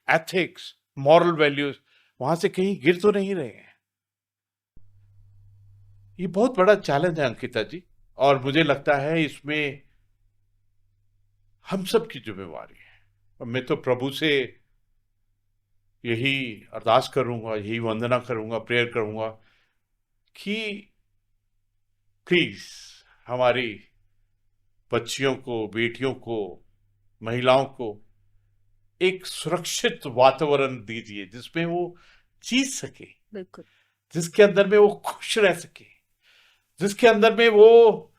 एथिक्स, मॉरल वैल्यूज, वहां से कहीं गिर तो नहीं रहे हैं। ये बहुत बड़ा चैलेंज है अंकिता जी, और मुझे लगता है इसमें हम सब की जिम्मेवारी है। और मैं तो प्रभु से यही अरदास करूंगा, यही वंदना करूंगा, प्रेयर करूंगा कि प्लीज हमारी बच्चियों को, बेटियों को, महिलाओं को एक सुरक्षित वातावरण दीजिए जिसमें वो जी सके, बिल्कुल, जिसके अंदर में वो खुश रह सके, जिसके अंदर में वो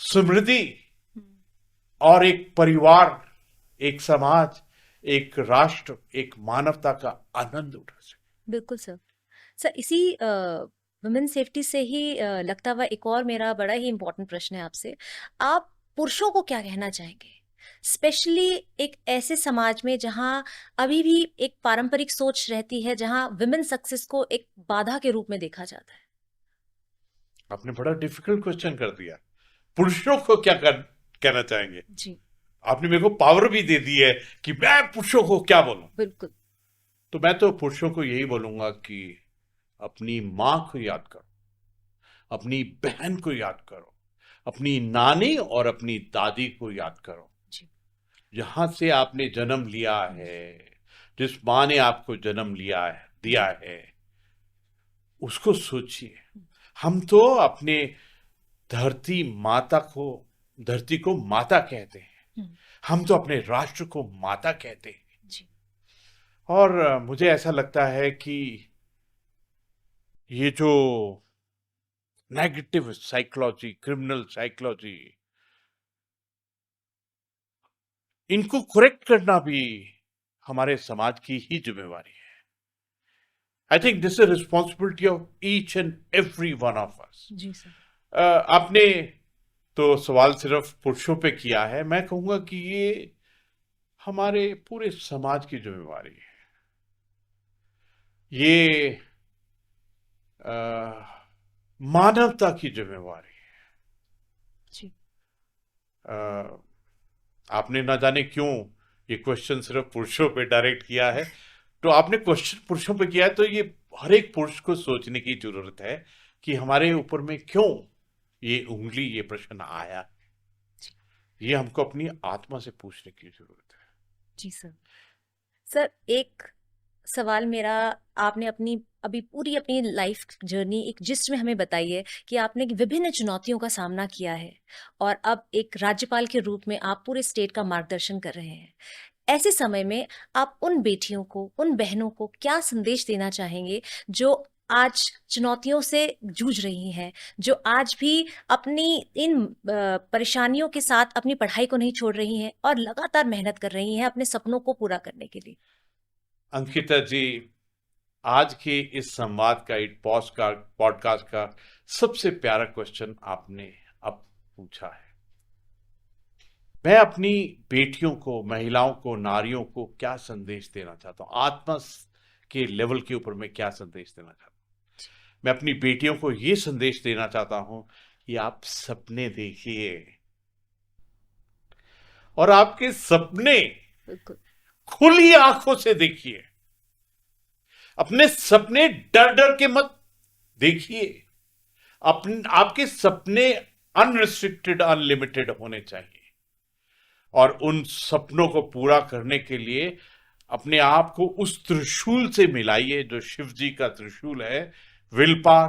समृद्धि और एक परिवार, एक समाज, एक राष्ट्र, एक मानवता का आनंद उठा सके। बिल्कुल सर। सर इसी वुमेन सेफ्टी से ही लगता हुआ एक और मेरा बड़ा ही इम्पोर्टेंट प्रश्न है आपसे। आप पुरुषों को क्या कहना चाहेंगे, स्पेशली एक ऐसे समाज में जहां अभी भी एक पारंपरिक सोच रहती है, जहां वुमेन सक्सेस को एक बाधा के रूप में देखा जाता है? आपने बड़ा डिफिकल्ट क्वेश्चन कर दिया। पुरुषों को क्या कहना चाहेंगे जी? आपने मेरे को पावर भी दे दी है कि मैं पुरुषों को क्या बोलूं। बिल्कुल। तो मैं तो पुरुषों को यही बोलूंगा कि अपनी मां को याद करो, अपनी बहन को याद करो, अपनी नानी और अपनी दादी को याद करो, जहां से आपने जन्म लिया है, जिस मां ने आपको जन्म दिया है, उसको सोचिए। हम तो अपने धरती को माता कहते हैं, हम तो अपने राष्ट्र को माता कहते हैं जी। और मुझे ऐसा लगता है कि ये जो नेगेटिव साइकोलॉजी, क्रिमिनल साइकोलॉजी, इनको करेक्ट करना भी हमारे समाज की ही जिम्मेवारी है। I think this is responsibility of each and every one of us जी सर। आपने तो सवाल सिर्फ पुरुषों पे किया है, मैं कहूंगा कि ये हमारे पूरे समाज की जिम्मेवारी है। ये मानवता की जिम्मेवारी है जी। आपने ना जाने क्यों ये क्वेश्चन सिर्फ पुरुषों पे डायरेक्ट किया है, तो आपने क्वेश्चन पुरुषों पे किया है, तो ये हर एक पुरुष को सोचने की जरूरत है कि हमारे ऊपर में क्यों ये उंगली, ये प्रश्न आया। ये हमको अपनी आत्मा से पूछने की जरूरत है। जी सर। सर एक सवाल मेरा, आपने अपनी अभी पूरी अपनी लाइफ जर्नी एक जिस्ट में हमें बताई है कि आपने विभिन्न चुनौतियों का सामना किया है और अब एक राज्यपाल के रूप में आप पूरे स्टेट का मार्गदर्शन कर रहे हैं। ऐसे समय में आप उन बेटियों को, उन बहनों को क्या संदेश देना चाहेंगे जो आज चुनौतियों से जूझ रही हैं, जो आज भी अपनी इन परेशानियों के साथ अपनी पढ़ाई को नहीं छोड़ रही हैं और लगातार मेहनत कर रही हैं अपने सपनों को पूरा करने के लिए? अंकिता जी, आज के इस संवाद का, एक पॉडकास्ट का सबसे प्यारा क्वेश्चन आपने अब पूछा है। मैं अपनी बेटियों को, महिलाओं को, नारियों को क्या संदेश देना चाहता हूँ, आत्मा के लेवल के ऊपर मैं क्या संदेश देना चाहता हूँ? मैं अपनी बेटियों को ये संदेश देना चाहता हूं कि आप सपने देखिए, और आपके सपने खुली आंखों से देखिए। अपने सपने डर डर के मत देखिए। आपके सपने अनरिस्ट्रिक्टेड, अनलिमिटेड होने चाहिए, और उन सपनों को पूरा करने के लिए अपने आप को उस त्रिशूल से मिलाइए जो शिव जी का त्रिशूल है, will power,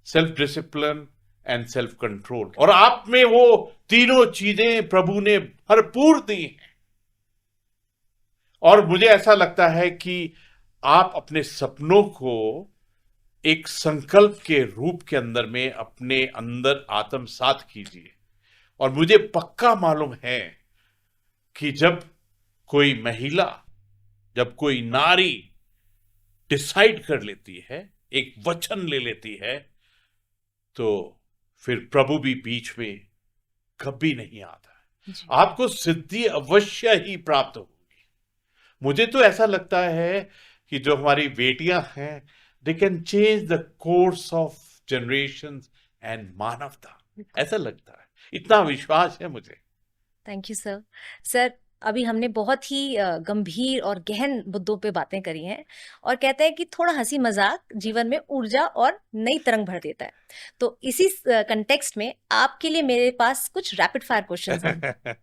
self discipline and self control. और आप में वो तीनों चीजें प्रभु ने भरपूर दी हैं। और मुझे ऐसा लगता है कि आप अपने सपनों को एक संकल्प के रूप के अंदर में अपने अंदर आत्मसात कीजिए। और मुझे पक्का मालूम है कि जब कोई महिला, जब कोई नारी डिसाइड कर लेती है, एक वचन ले लेती है, तो फिर प्रभु भी बीच में कभी नहीं आता। आपको सिद्धि अवश्य ही प्राप्त होगी। मुझे तो ऐसा लगता है कि जो हमारी बेटियां हैं, दे can change the course of generations and मानवता, ऐसा लगता है, इतना विश्वास है मुझे। Thank you sir. सर अभी हमने बहुत ही गंभीर और गहन मुद्दों पे बातें करी हैं और कहते हैं कि थोड़ा हंसी मजाक जीवन में ऊर्जा और नई तरंग भर देता है। तो इसी कंटेक्स्ट में आपके लिए मेरे पास कुछ रैपिड फायर क्वेश्चंस हैं।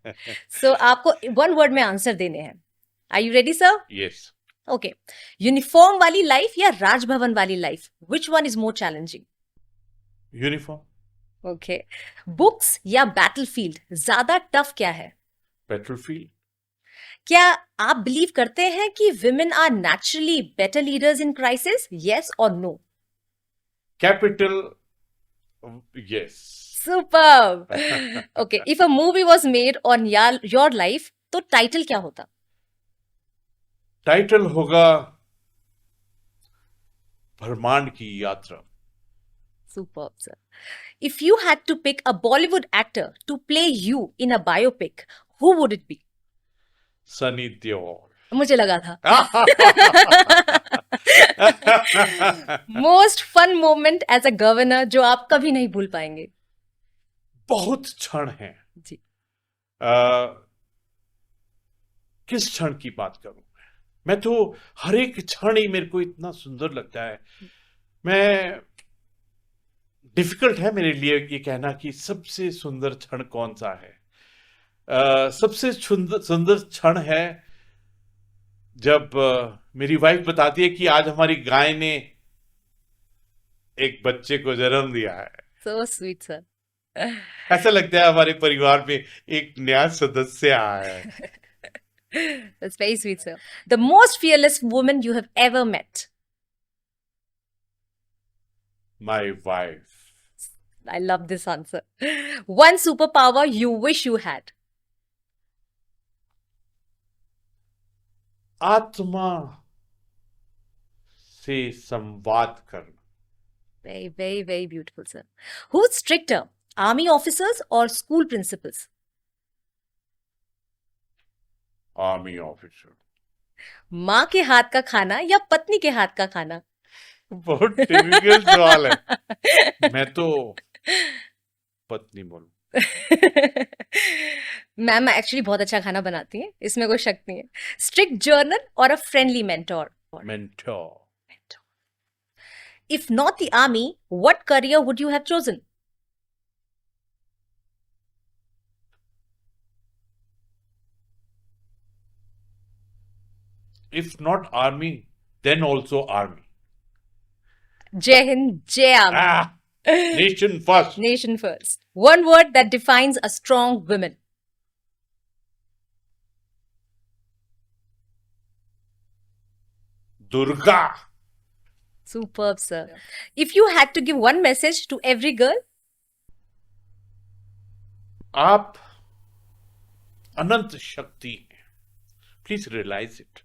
सो आपको वन वर्ड में आंसर देने हैं। Are you ready sir? Yes. Okay. Uniform वाली लाइफ या राजभवन वाली life, which one is more challenging? Uniform. Okay. Books या बैटलफील्ड, ज्यादा टफ क्या है? बैटलफील्ड। क्या आप बिलीव करते हैं कि women are naturally better leaders in crisis, yes और no? Capital yes. Superb. Okay, if a movie was made on your life तो टाइटल क्या होता? टाइटल होगा ब्रह्मांड की यात्रा। Superb sir. If you had to pick a Bollywood actor to play you in a biopic, who would it be? Sunny Deol. मुझे लगा था। Most fun moment as a governor जो आप कभी नहीं भूल पाएंगे? बहुत क्षण है जी। किस क्षण की बात करूं मैं तो हर एक क्षण ही मेरे को इतना सुंदर लगता है। मैं डिफिकल्ट है मेरे लिए ये कहना कि सबसे सुंदर क्षण कौन सा है। सबसे सुंदर क्षण है जब मेरी वाइफ बताती है कि आज हमारी गाय ने एक बच्चे को जन्म दिया है। So sweet sir. ऐसा लगता है हमारे परिवार में एक नया सदस्य आया है। That's very sweet sir. The most fearless woman you have ever met? My wife. I love this answer. One superpower you wish you had? आत्मा से संवाद करना। Very, very, very beautiful, sir. Who's stricter, army officers or school principals? Army officer. माँ के हाथ का खाना या पत्नी के हाथ का खाना? बहुत डिफिकल्ट सवाल है। मैं तो पत्नी बोलूं। मैम एक्चुअली बहुत अच्छा खाना बनाती हैं, इसमें कोई शक नहीं है. स्ट्रिक्ट जर्नल और a friendly mentor? Mentor. If not the army, what career would you have chosen? If not army, then also army. Jai Hind, Jai Army. Ah, nation first. Nation first. One word that defines a strong woman. Durga. Superb, sir. If you had to give one message to every girl, आप अनंत शक्ति हैं. Please realize it.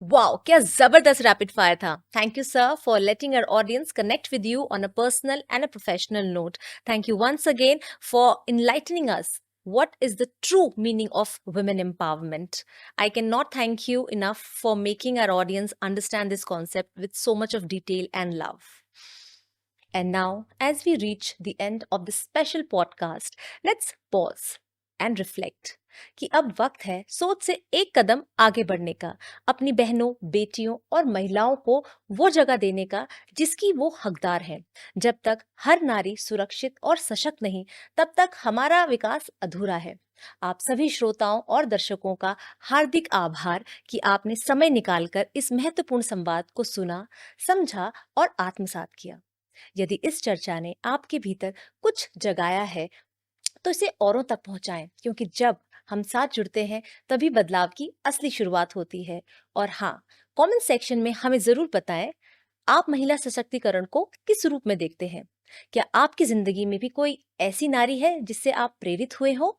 wow, क्या जबरदस्त rapid fire था. Thank you sir for letting our audience connect with you on a personal and a professional note. Thank you once again for enlightening us what is the true meaning of women empowerment. I cannot thank you enough for making our audience understand this concept with so much of detail and love. And now, as we reach the end of this special podcast, let's pause and reflect कि अब वक्त है सोच से एक कदम आगे बढ़ने का, अपनी बहनों, बेटियों और महिलाओं को वो जगह देने का जिसकी वो हकदार हैं. जब तक हर नारी सुरक्षित और सशक्त नहीं, तब तक हमारा विकास अधूरा है. आप सभी श्रोताओं और दर्शकों का हार्दिक आभार कि आपने समय निकालकर इस महत्वपूर्ण संवाद को सुना, समझा और आत्मसात किया. यदि इस चर्चा ने आपके भीतर कुछ जगाया है तो इसे औरों तक पहुंचाएं, क्योंकि जब हम साथ जुड़ते हैं तभी बदलाव की असली शुरुआत होती है. और हाँ, कमेंट सेक्शन में हमें जरूर बताएं आप महिला सशक्तिकरण को किस रूप में देखते हैं. क्या आपकी जिंदगी में भी कोई ऐसी नारी है जिससे आप प्रेरित हुए हो?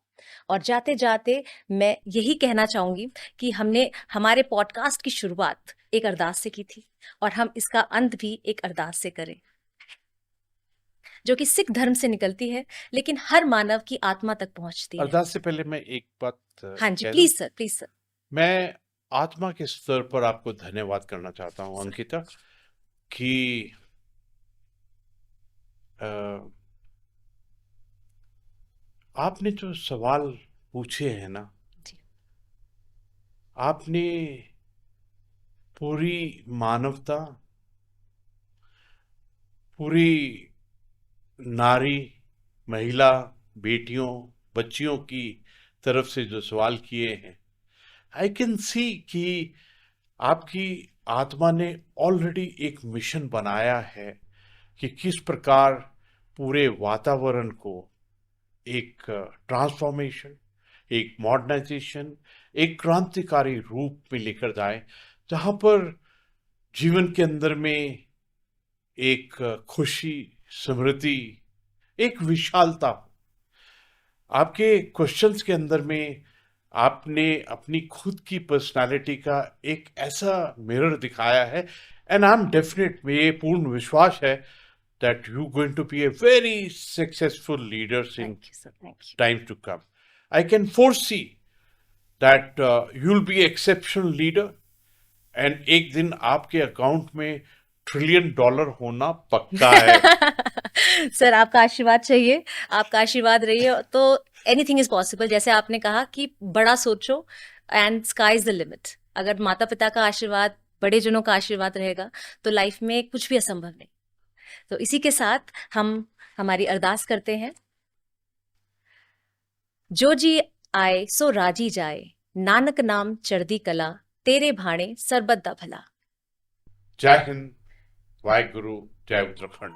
और जाते जाते मैं यही कहना चाहूंगी कि हमने हमारे पॉडकास्ट की शुरुआत एक अरदास से की थी और हम इसका अंत भी एक अरदास से करें, जो कि सिख धर्म से निकलती है लेकिन हर मानव की आत्मा तक पहुंचती है. अरदास से पहले मैं एक बात हाँ जी, कह दूं. Please sir, please sir. मैं आत्मा के स्तर पर आपको धन्यवाद करना चाहता हूं अंकिता कि आपने जो सवाल पूछे हैं ना, जी. आपने पूरी मानवता, पूरी नारी, महिला, बेटियों, बच्चियों की तरफ से जो सवाल किए हैं, आई कैन सी कि आपकी आत्मा ने ऑलरेडी एक मिशन बनाया है कि किस प्रकार पूरे वातावरण को एक ट्रांसफॉर्मेशन, एक मॉडर्नाइजेशन, एक क्रांतिकारी रूप में लेकर जाए, जहाँ पर जीवन के अंदर में एक खुशी, समृद्धि, एक विशालता हो. आपके क्वेश्चंस के अंदर में आपने अपनी खुद की पर्सनालिटी का एक ऐसा मिरर दिखाया है, एंड आई एम डेफिनेट, मुझे पूर्ण विश्वास है that you're going to be a very successful leader in Thank you, sir. Thank you. time to come. I can foresee that you'll be exceptional leader, and एक दिन आपके account में $1 trillion होना पक्का है. सर आपका आशीर्वाद चाहिए, आपका आशीर्वाद रहिए तो एनीथिंग इज पॉसिबल. जैसे आपने कहा कि बड़ा सोचो and sky is the limit. अगर माता पिता का आशीर्वाद, बड़े जनों का आशीर्वाद रहेगा तो लाइफ में कुछ भी असंभव नहीं. तो इसी के साथ हम हमारी अरदास करते हैं. जो जी आए सो राजी जाए, नानक नाम चढ़दी कला, तेरे भाणे सरबत दा भला. जय हिंद, वाहिगुरु, जय उत्तराखंड.